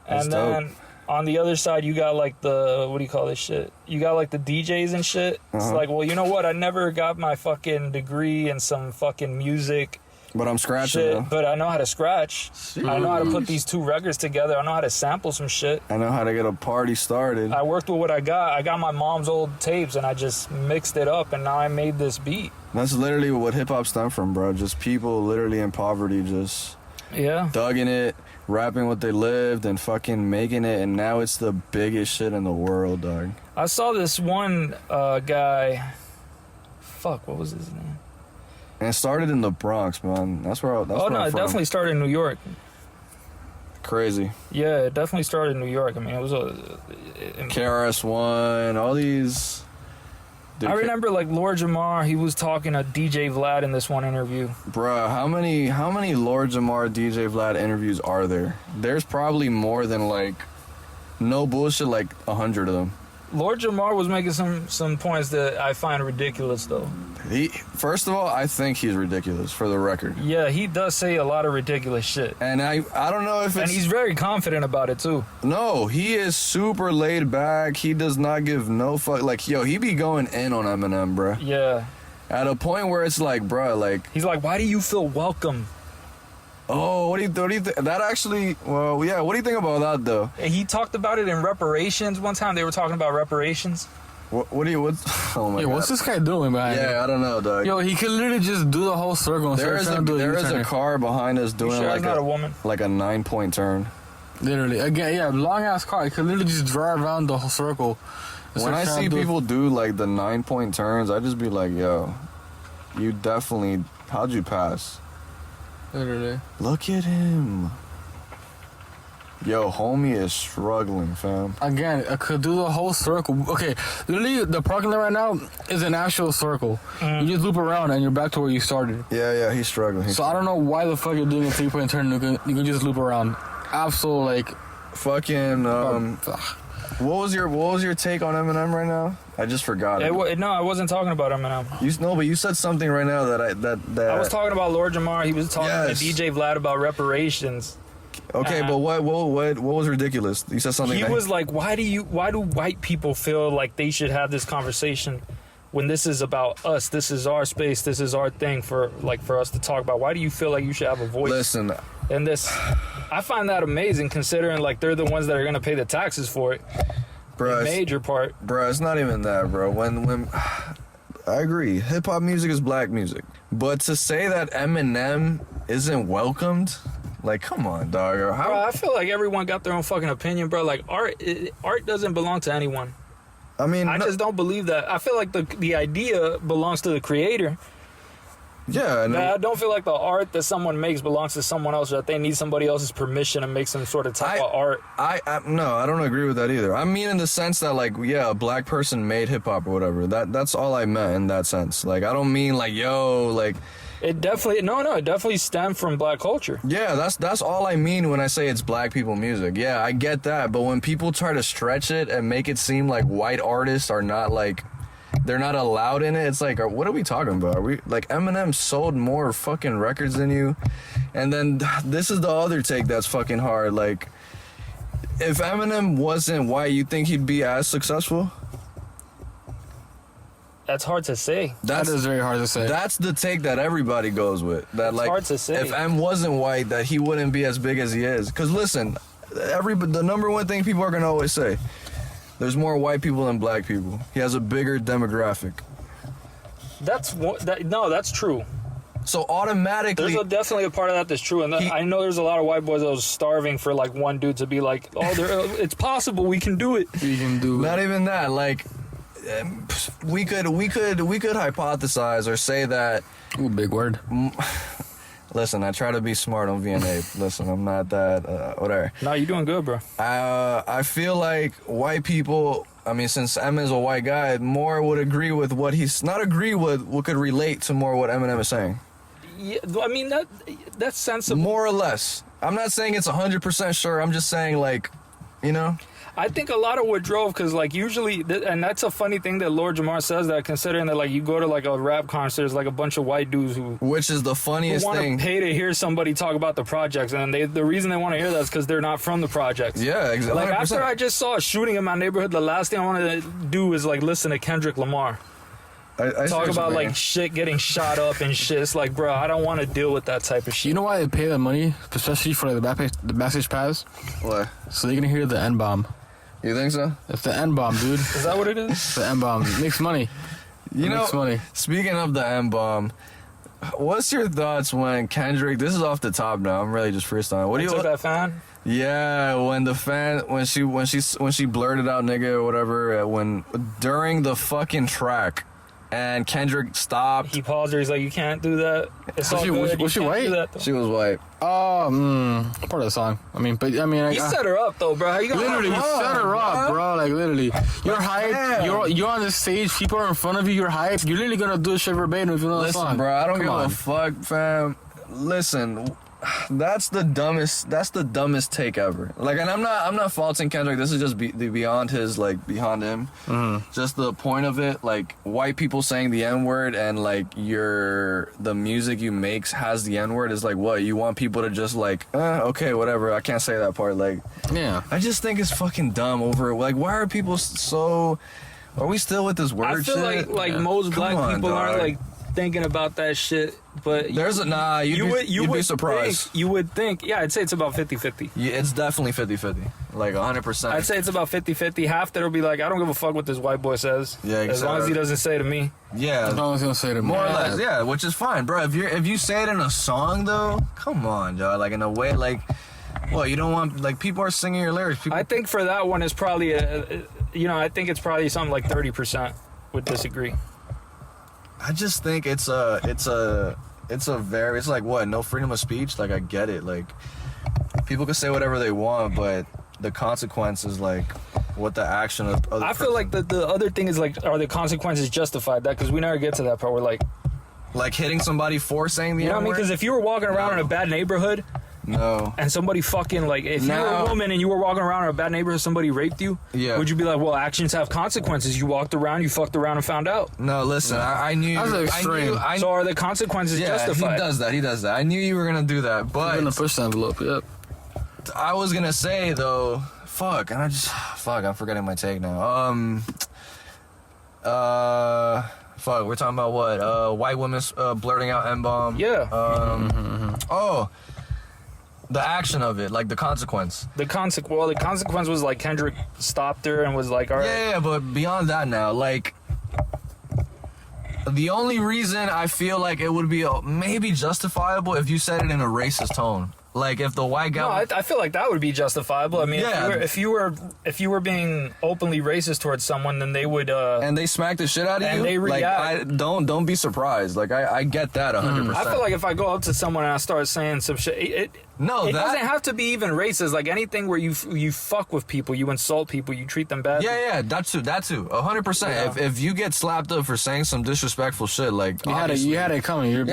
That's and then dope. On the other side, you got like the, what do you call this shit? You got like the DJs and shit. It's like, well, you know what? I never got my fucking degree in some fucking music. But I'm scratching shit, though. but I know how to scratch. I know how to put these two records together. I know how to sample some shit. I know how to get a party started. I worked with what I got. I got my mom's old tapes and I just mixed it up and now I made this beat. That's literally what hip-hop stemmed from, bro. Just people literally in poverty just thugging it, rapping what they lived and fucking making it, and now it's the biggest shit in the world, dog. I saw this one guy. Fuck, what was his name? And it started in the Bronx, man. That's where. That's oh where no, I'm it from. definitely started in New York. Crazy. Yeah, it definitely started in New York. I mean, it was KRS-One, all these. Dude, I remember like Lord Jamar. He was talking to DJ Vlad in this one interview. Bruh, how many Lord Jamar DJ Vlad interviews are there? There's probably more than like, no bullshit, like 100 of them. Lord Jamar was making some points that I find ridiculous, though. First of all, I think he's ridiculous, for the record. Yeah, he does say a lot of ridiculous shit. And I don't know if it's... And he's very confident about it, too. No, he is super laid back. He does not give no fuck. Like, yo, he be going in on Eminem, bruh. Yeah. At a point where it's like, bruh, like... He's like, why do you feel welcome? Oh, what do you think? That actually... Well, yeah, what do you think about that, though? And he talked about it in reparations. One time they were talking about reparations. What do you... What? Oh, my God. What's this guy doing behind me? Yeah, I don't know, dog. Yo, he could literally just do the whole circle. There is a car behind us doing like a woman? Like a 9-point turn. Literally. Again, yeah, long ass car. He could literally just drive around the whole circle. When I see people do like the 9-point turns, I just be like, yo, you definitely... How'd you pass? Literally. Look at him. Yo, homie is struggling, fam. Again, I could do the whole circle. Okay, literally, the parking lot right now is an actual circle. You just loop around and you're back to where you started. Yeah, he's struggling. So I don't know why the fuck you're doing a 3-point turn. You can just loop around. Absolute, like... Fucking, what was your take on Eminem right now? I just forgot it. No, I wasn't talking about Eminem. But you said something right now that I was talking about Lord Jamar. He was talking to DJ Vlad about reparations. Okay, but what was ridiculous? You said something. He was like, why do white people feel like they should have this conversation when this is about us? This is our space. This is our thing for us to talk about. Why do you feel like you should have a voice? Listen, and this, I find that amazing considering like they're the ones that are gonna pay the taxes for it. Bro, major part. Bro, it's not even that, bro. When I agree, hip hop music is black music, but to say that Eminem isn't welcomed. Like, come on, dog. Bro, I feel like everyone got their own fucking opinion, bro. Like, art doesn't belong to anyone. I mean... I just don't believe that. I feel like the idea belongs to the creator. Yeah. I don't feel like the art that someone makes belongs to someone else, that they need somebody else's permission to make some sort of type of art. No, I don't agree with that either. I mean in the sense that, like, yeah, a black person made hip-hop or whatever. That's all I meant in that sense. Like, I don't mean, like, yo, like... It definitely stemmed from black culture. Yeah, that's all I mean when I say it's black people music. Yeah, I get that, but when people try to stretch it and make it seem like white artists are not like they're not allowed in it, it's like, what are we talking about? Are we like Eminem sold more fucking records than you? And then this is the other take that's fucking hard. Like, if Eminem wasn't white, you think he'd be as successful? That's hard to say. That is very hard to say. That's the take that everybody goes with. That, like, hard to say. If M wasn't white, that he wouldn't be as big as he is. Because listen, the number one thing people are gonna always say, there's more white people than black people. He has a bigger demographic. That's true. So automatically, there's definitely a part of that that's true, and I know there's a lot of white boys that was starving for like one dude to be like, oh, it's possible, we can do it. We can do it. Not even that, like. We could hypothesize or say that. Ooh, big word. Listen, I try to be smart on VNA. Listen, I'm not that whatever. No, you're doing good, bro. I feel like white people. I mean, since Eminem is a white guy, more would agree with what he's not agree with. What could relate to more what Eminem is saying. Yeah, I mean that's sensible. More or less. I'm not saying it's 100% sure. I'm just saying, like, you know. I think a lot of what drove, because like usually, and that's a funny thing that Lord Jamar says, that considering that like you go to like a rap concert, there's like a bunch of white dudes which is the funniest want thing. to pay to hear somebody talk about the projects, and the reason they want to hear that is because they're not from the projects. Yeah, exactly. Like after I just saw a shooting in my neighborhood, the last thing I wanted to do is like listen to Kendrick Lamar. I Talk about like shit getting shot up and shit. It's like, bro, I don't want to deal with that type of shit. You know why they pay the money, especially for like the backstage pass? What? So they can hear the N bomb. You think so? It's the N bomb, dude. Is that what it is? It's the N bomb. It makes money. Makes money. Speaking of the M bomb, what's your thoughts when Kendrick? This is off the top now. I'm really just freestyling. What do you? Took that fan? Yeah, when the fan when she blurted out nigga or whatever during the fucking track. And Kendrick stopped. He paused her. He's like, "You can't do that." It's all good. Was she white? She was white. Part of the song. He set her up though, bro. How you gonna literally set her up, bro? Like literally, you're hyped. You're on the stage. People are in front of you. You're hyped. You're literally gonna do a shit verbatim if you know the song. Listen, bro. I don't give a fuck, fam. Listen. That's the dumbest take ever. Like, and I'm not faulting Kendrick. This is just beyond him. Mm-hmm. Just the point of it, like white people saying the N-word and like the music you makes has the N-word is like what you want people to just like okay, whatever. I can't say that part. Like, yeah. I just think it's fucking dumb over like why are people so? Are we still with this word? I feel shit? like most black people aren't like thinking about that shit, but you'd be surprised. You would think, yeah, I'd say it's about 50-50. Yeah, it's definitely 50-50, like 100%. I'd say it's about 50-50. Half that'll be like, I don't give a fuck what this white boy says. Yeah, exactly. As long as he doesn't say to me. Yeah, as long as he don't say to me. More or less, yeah, which is fine, bro. If you say it in a song though, come on, dog. Like in a way, like, well, you don't want like people are singing your lyrics. I think for that one it's probably I think it's probably something like 30% would disagree. I just think it's like what, no freedom of speech. Like I get it, like people can say whatever they want, but the consequences, like what the action of I feel like the other thing is like, are the consequences justified? That because we never get to that part. We're like hitting somebody for saying the you know what I mean? Because if you were walking around in a bad neighborhood. No. And somebody fucking like, if you were a woman and you were walking around in a bad neighborhood, somebody raped you. Yeah. Would you be like, well, actions have consequences? You walked around, you fucked around, and found out. No, listen, I knew. That's extreme. So are the consequences justified? He does that. I knew you were gonna do that, but you're gonna push the envelope. Yep. I was gonna say though, fuck, and I'm forgetting my take now. Fuck, we're talking about what? White women blurting out N-bomb. Yeah. Oh, the action of it, like the consequence. The consequence was like Kendrick stopped her and was like, all right. Yeah, but beyond that now, like, the only reason I feel like it would be maybe justifiable if you said it in a racist tone. Like if the white guy. No, I feel like that would be justifiable. I mean, if you were being openly racist towards someone, then they would. And they smack the shit out of you. And they react. Like, don't be surprised. Like I get that 100%. I feel like if I go up to someone and I start saying some shit, it doesn't have to be even racist. Like anything where you fuck with people, you insult people, you treat them bad. Yeah, that too, 100%. Yeah. If you get slapped up for saying some disrespectful shit, like you had it coming.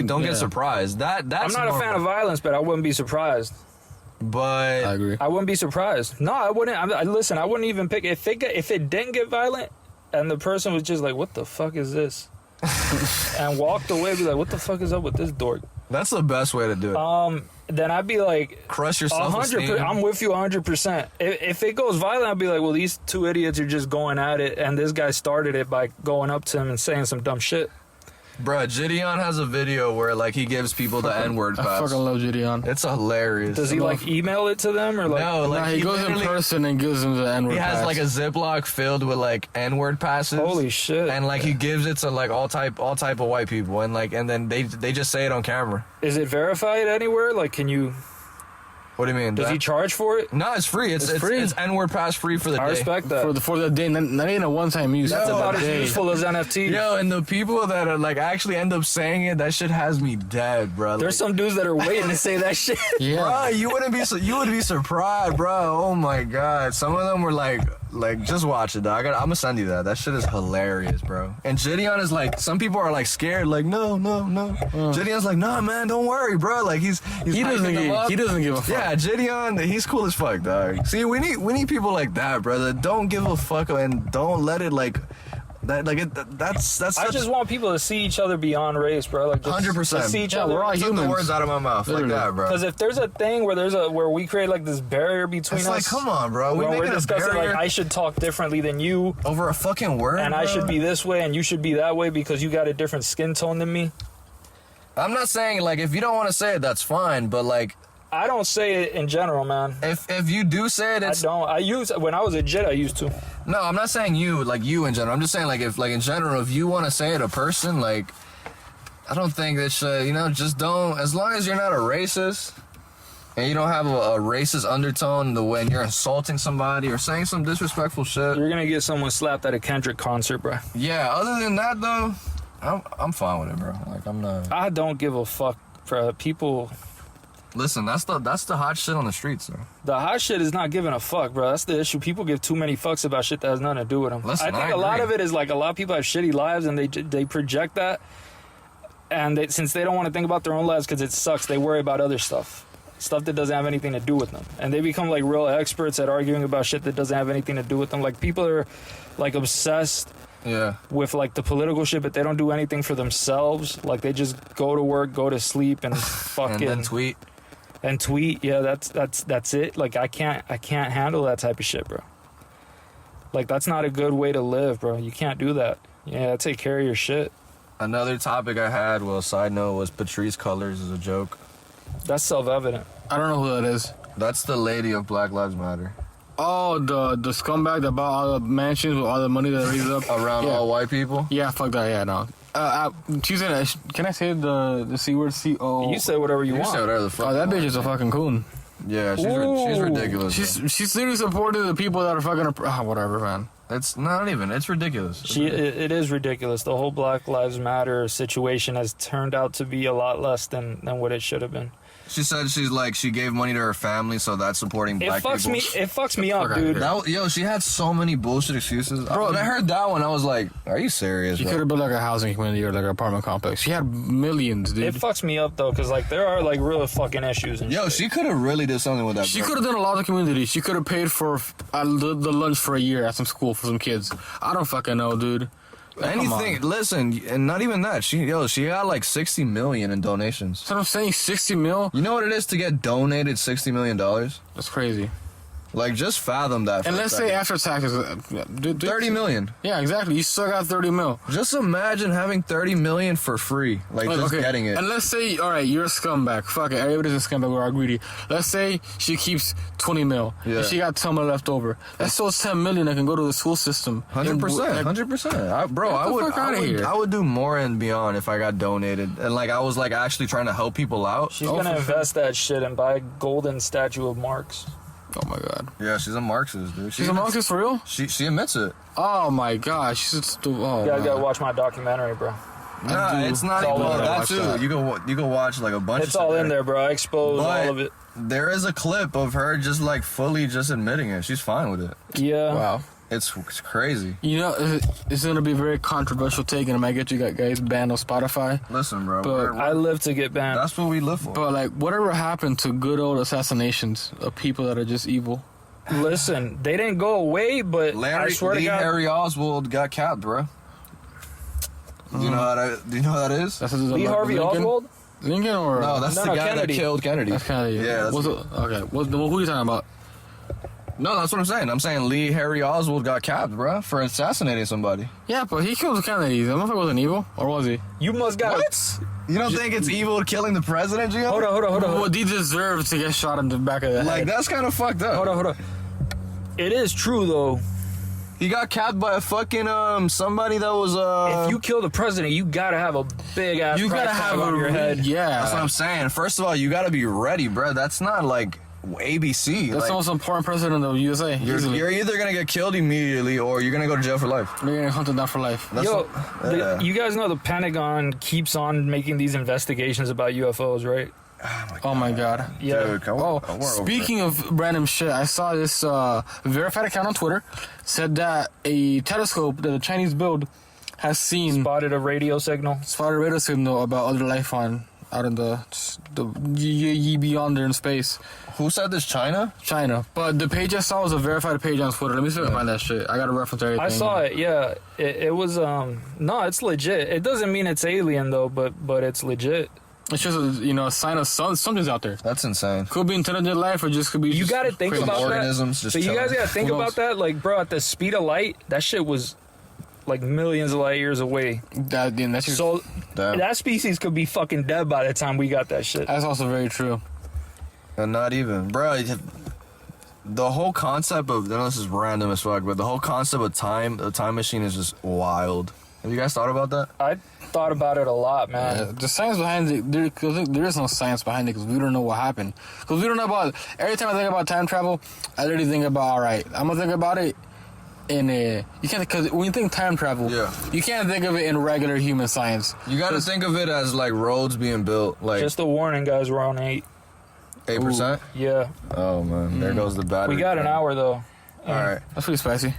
Don't get surprised. That's I'm not a fan of violence, but I wouldn't be surprised. But I agree. I wouldn't be surprised. No, I wouldn't. Listen, I wouldn't even pick if it didn't get violent, and the person was just like, "What the fuck is this?" and walked away, be like, "What the fuck is up with this dork?" That's the best way to do it. Then I'd be like, crush your self-esteem. I'm with you 100%. If it goes violent, I'd be like, well, these two idiots are just going at it, and this guy started it by going up to him and saying some dumb shit. Bruh, Gideon has a video where like he gives people the N-word pass. I fucking love Gideon. It's hilarious. Does he like email it to them or like? No, like he goes in person and gives them the N-word pass. He has like a Ziploc filled with like N-word passes. Holy shit! And like he gives it to like all type of white people, and then they just say it on camera. Is it verified anywhere? Like, can you? What do you mean? Does he charge for it? No, it's free. It's free. It's N-word pass free for the day. I respect that. For the day. That ain't a one-time use. That's about as useful as NFT. Yo, and the people that are like actually end up saying it, that shit has me dead, bro. There's some dudes that are waiting to say that shit. Yeah. Bro, you would be surprised, bro. Oh my god. Some of them were like Like, just watch it, dog. I'm gonna send you that. That shit is hilarious, bro. And Gideon is like, some people are like scared, like, no. Gideon's like, nah, man, don't worry, bro. Like, he doesn't give a fuck. Yeah, Gideon, he's cool as fuck, dog. See, we need people like that, brother. Don't give a fuck and don't let it like. That's. I just want people to see each other beyond race, bro. Like 100%. See each other. We're all Took humans. the words out of my mouth like that, bro. Because if there's a thing where we create like this barrier between It's us, like, come on, bro. we're discussing a barrier like I should talk differently than you, over a fucking word, and I bro? should be this way, and you should be that way because you got a different skin tone than me. I'm not saying like if you don't want to say it, that's fine. But like, I don't say it in general, man. if you do say it, it's when I was a Jit, I used to. no. I'm not saying you in general. I'm just saying like if like in general, if you want to say it to a person, like I don't think that should, just don't. As long as you're not a racist and you don't have a racist undertone when you're insulting somebody or saying some disrespectful shit. You're gonna get someone slapped at a Kendrick concert, bro. Yeah. Other than that, though, I'm fine with it, bro. Like I'm not. I don't give a fuck for people. Listen, that's the hot shit on the streets, though. The hot shit is not giving a fuck, bro. That's the issue. People give too many fucks about shit that has nothing to do with them. Listen, I think a lot of it is like a lot of people have shitty lives and they project that. And since they don't want to think about their own lives because it sucks, they worry about other stuff that doesn't have anything to do with them. And they become like real experts at arguing about shit that doesn't have anything to do with them. Like people are like obsessed with like the political shit, but they don't do anything for themselves. Like they just go to work, go to sleep, and fucking and then tweet. And tweet, yeah, that's it. Like I can't handle that type of shit, bro. Like that's not a good way to live, bro. You can't do that. Yeah, take care of your shit. Another topic I had, side note, was Patrice Cullors is a joke. That's self-evident. I don't know who that is. That's the lady of Black Lives Matter. Oh, the scumbag that bought all the mansions with all the money that raised up around all white people. Yeah, fuck that. Yeah, no. She's in a. Can I say the C word? C-O? You say whatever you want. Say whatever the fuck. Oh, that bitch is a fucking coon. Yeah, she's ridiculous. She's literally supporting the people that are fucking. Whatever, man. It's not even. It's ridiculous. It is ridiculous. The whole Black Lives Matter situation has turned out to be a lot less than what it should have been. She said she gave money to her family, so that's supporting black people. It fucks me up, dude. She had so many bullshit excuses. Bro, when I heard that one, I was like, are you serious, She could have built like a housing community or like an apartment complex. She had millions, dude. It fucks me up, though, because like there are like real fucking issues and shit. She could have really did something with that. She could have done a lot of community. She could have paid for the lunch for a year at some school for some kids. I don't fucking know, dude. Anything. Listen, and not even that. She got like $60 million in donations. That's what I'm saying. 60 mil. You know what it is to get donated $60 million? That's crazy. Like, just fathom that. And let's say after taxes, 30 million. Yeah, exactly. You still got 30 mil. Just imagine having 30 million for free. Like just getting it. And let's say, all right, you're a scumbag. Fuck it. Everybody's a scumbag. We're all greedy. Let's say she keeps 20 mil. Yeah. And she got 10 mil left over. That's still 10 million that can go to the school system. 100%. 100%. I would do more and beyond if I got donated. And like, I was like actually trying to help people out. She's going to invest that shit and buy a golden statue of Marx. Oh my god. Yeah, she's a Marxist, dude. She's a Marxist for real? She admits it. Oh my gosh. She's you gotta watch my documentary, bro. Nah, it's not even that too. That. You go watch like a bunch. It's all in there, bro. I expose all of it. There is a clip of her just like fully just admitting it. She's fine with it. Yeah. Wow. It's crazy. You know, it's gonna be a very controversial take, and I might get you guys banned on Spotify. Listen, bro. But I live to get banned. That's what we live for. But like, whatever happened to good old assassinations of people that are just evil? Listen, they didn't go away, but I swear to God, Harry Oswald got capped, bro. Do you know how that is? That's Lee Harvey Oswald? Lincoln or no? That's the guy Kennedy. that killed Kennedy. That's Kennedy. Yeah. Okay. Who are you talking about? No, that's what I'm saying. I'm saying Lee Harry Oswald got capped, bro, for assassinating somebody. Yeah, but he killed Kennedy. The motherfucker wasn't evil, or was he? You must got what? You don't think it's evil killing the president, Gian? Hold on. Well, he deserved to get shot in the back of the head. Like, that's kind of fucked up. Hold on. It is true, though. He got capped by a fucking, somebody that was, If you kill the president, you gotta have a big-ass you gotta have on your head. Yeah. That's what I'm saying. First of all, you gotta be ready, bro. That's not, like, ABC. That's the most important president of the USA. You're either gonna get killed immediately or you're gonna go to jail for life. You're gonna hunted down for life. You guys know the Pentagon keeps on making these investigations about UFOs, right? Oh my god. Yeah. Dude, Speaking of random shit, I saw this verified account on Twitter said that a telescope that the Chinese build has seen Spotted a radio signal about other life out in the beyond there in space. Who said this? China? China. But the page I saw was a verified page on Twitter. Let me see if I can find that shit. I got a reference to everything. I saw it, yeah. It was, no, it's legit. It doesn't mean it's alien, though, but it's legit. It's just a sign of something's out there. That's insane. Could be intelligent life or just could be. You got to think crazy. about organisms that. just So you guys chilling. got to think about that. Like, bro, at the speed of light, that shit was like millions of light years away. So that species could be fucking dead by the time we got that shit. That's also very true. And not even, bro. The whole concept of, I know this is random as fuck, but the whole concept of the time machine is just wild. Have you guys thought about that? I thought about it a lot, man. Yeah, the science behind it, there is no science behind it because we don't know what happened. Because we don't know about, every time I think about time travel, I literally think about, all right, I'm going to think about it in you can't, because when you think time travel, you can't think of it in regular human science. You got to think of it as like roads being built. Like just a warning, guys, we're on 8%? Yeah. Oh, man. There goes the battery. We got an hour, though. All right. That's pretty spicy.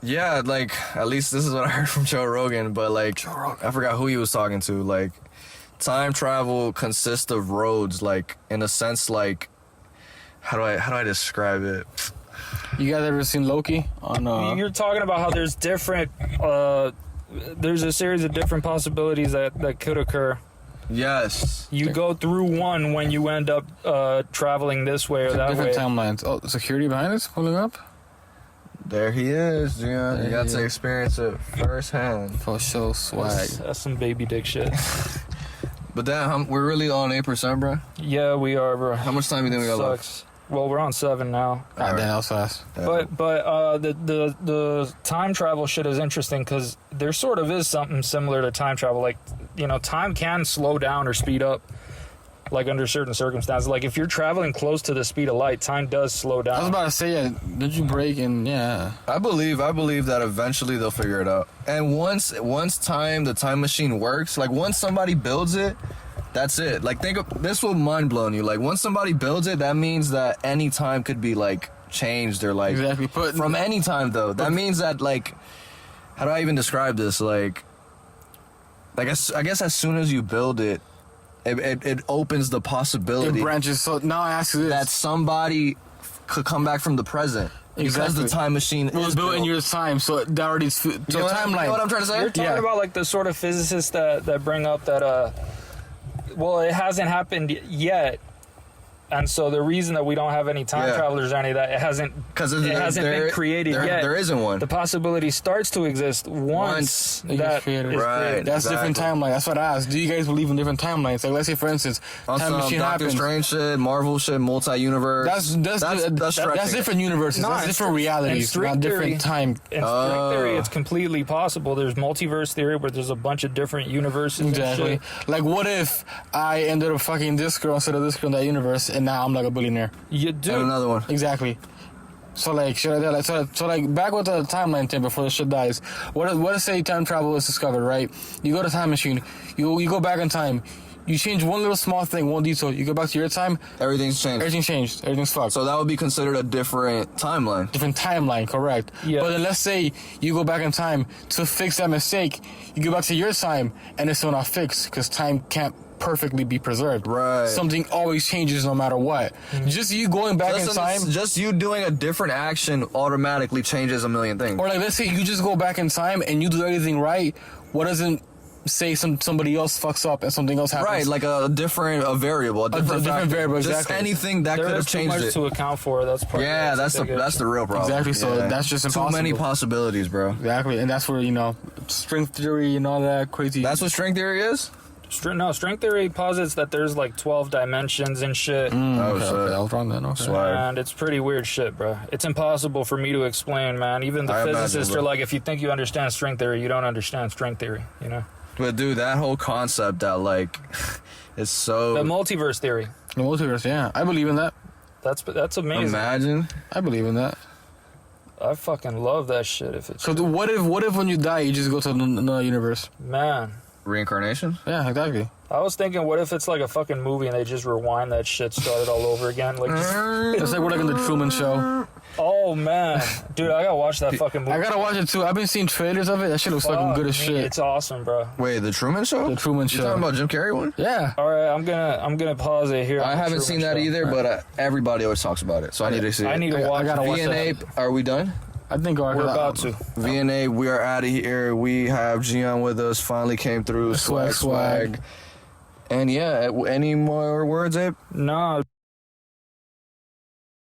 Yeah, like, at least this is what I heard from Joe Rogan, but like, I forgot who he was talking to. Like, time travel consists of roads, like, in a sense, like, how do I describe it? You guys ever seen Loki? You're talking about how there's different, there's a series of different possibilities that could occur. Yes. You go through one when you end up traveling this way or that way. Different timelines. Oh, security behind us pulling up? There he is, Gian. You got to experience it firsthand. For sure, swag. That's some baby dick shit. But damn, we're really on 8%, bro? Yeah, we are, bro. How much time do you think we got left? Well, we're on 7 now. God damn, that was fast. Yeah. But the time travel shit is interesting because there sort of is something similar to time travel. Like, time can slow down or speed up, like under certain circumstances. Like if you're traveling close to the speed of light, time does slow down. I was about to say, yeah, did you break and yeah. I believe that eventually they'll figure it out. And once the time machine works, like once somebody builds it, that's it. Like this will mind blow you. Like once somebody builds it, that means that any time could be like changed or like exactly. From any time though. That means that like, how do I even describe this? Like I guess as soon as you build it, it opens the possibility. It branches. So now I ask you this: that somebody could come back from the present. Because the time machine is built in your time, so that already timeline. You know what I'm trying to say? You're talking about like the sort of physicists that bring up that well, it hasn't happened yet, and so the reason that we don't have any time travelers or any of that, it hasn't been created yet. There isn't one. The possibility starts to exist once that is created. That's different timeline. That's what I asked. Do you guys believe in different timelines? Like let's say, for instance, time machine Doctor happens. Strange shit, Marvel shit, multi-universe. That's different universes. That's different realities. Not different time. In string theory, it's completely possible. There's multiverse theory where there's a bunch of different universes. Exactly. And shit. Like what if I ended up fucking this girl instead of this girl in that universe, and now I'm like a billionaire. You do. And another one. Exactly. So like, so like back with the timeline thing before the shit dies. What if say time travel is discovered, right? You go to time machine, you go back in time, you change one little small thing, one detail, you go back to your time, everything's changed. Everything's fucked. So that would be considered a different timeline. Different timeline, correct. Yeah. But then let's say you go back in time to fix that mistake, you go back to your time and it's still not fixed because time can't perfectly be preserved. Right. Something always changes no matter what. Mm-hmm. Just you going back in time. Just you doing a different action automatically changes a million things. Or like let's say you just go back in time and you do everything right. What doesn't say somebody else fucks up and something else happens? Right, like a different variable, a different variable. Just exactly. anything that could have changed it. There's too much to account for. That's part. Yeah, that's the real problem. Exactly. So that's just impossible. Too many possibilities, bro. Exactly, and that's where string theory and all that crazy. That's what string theory is. String theory posits that there's like 12 dimensions and shit. Okay. I was wrong then. Okay. And it's pretty weird shit, bro. It's impossible for me to explain, man. Even the physicists are like, if you think you understand string theory, you don't understand string theory, But dude, that whole concept that like is so the multiverse theory. The multiverse, yeah, I believe in that. That's amazing. Imagine. I believe in that. I fucking love that shit. If it's so, what if when you die, you just go to another universe? Man, Reincarnation? Yeah, exactly. I was thinking, what if it's like a fucking movie and they just rewind that shit, start it all over again? Like, It's like we're like in the Truman Show. oh man, dude, I gotta watch that fucking movie. I gotta watch it too. I've been seeing trailers of it. That shit looks fucking good as shit. It's awesome, bro. Wait, the Truman Show? The Truman Show. You talking about Jim Carrey one? Yeah. All right, I'm gonna pause it here. I haven't seen that either, but everybody always talks about it, so I need to see it. I need to watch. I gotta watch VNA, are we done? I think We're about to. VNA, we are out of here. We have Gian with us. Finally came through. Swag. And yeah, any more words, Abe? No.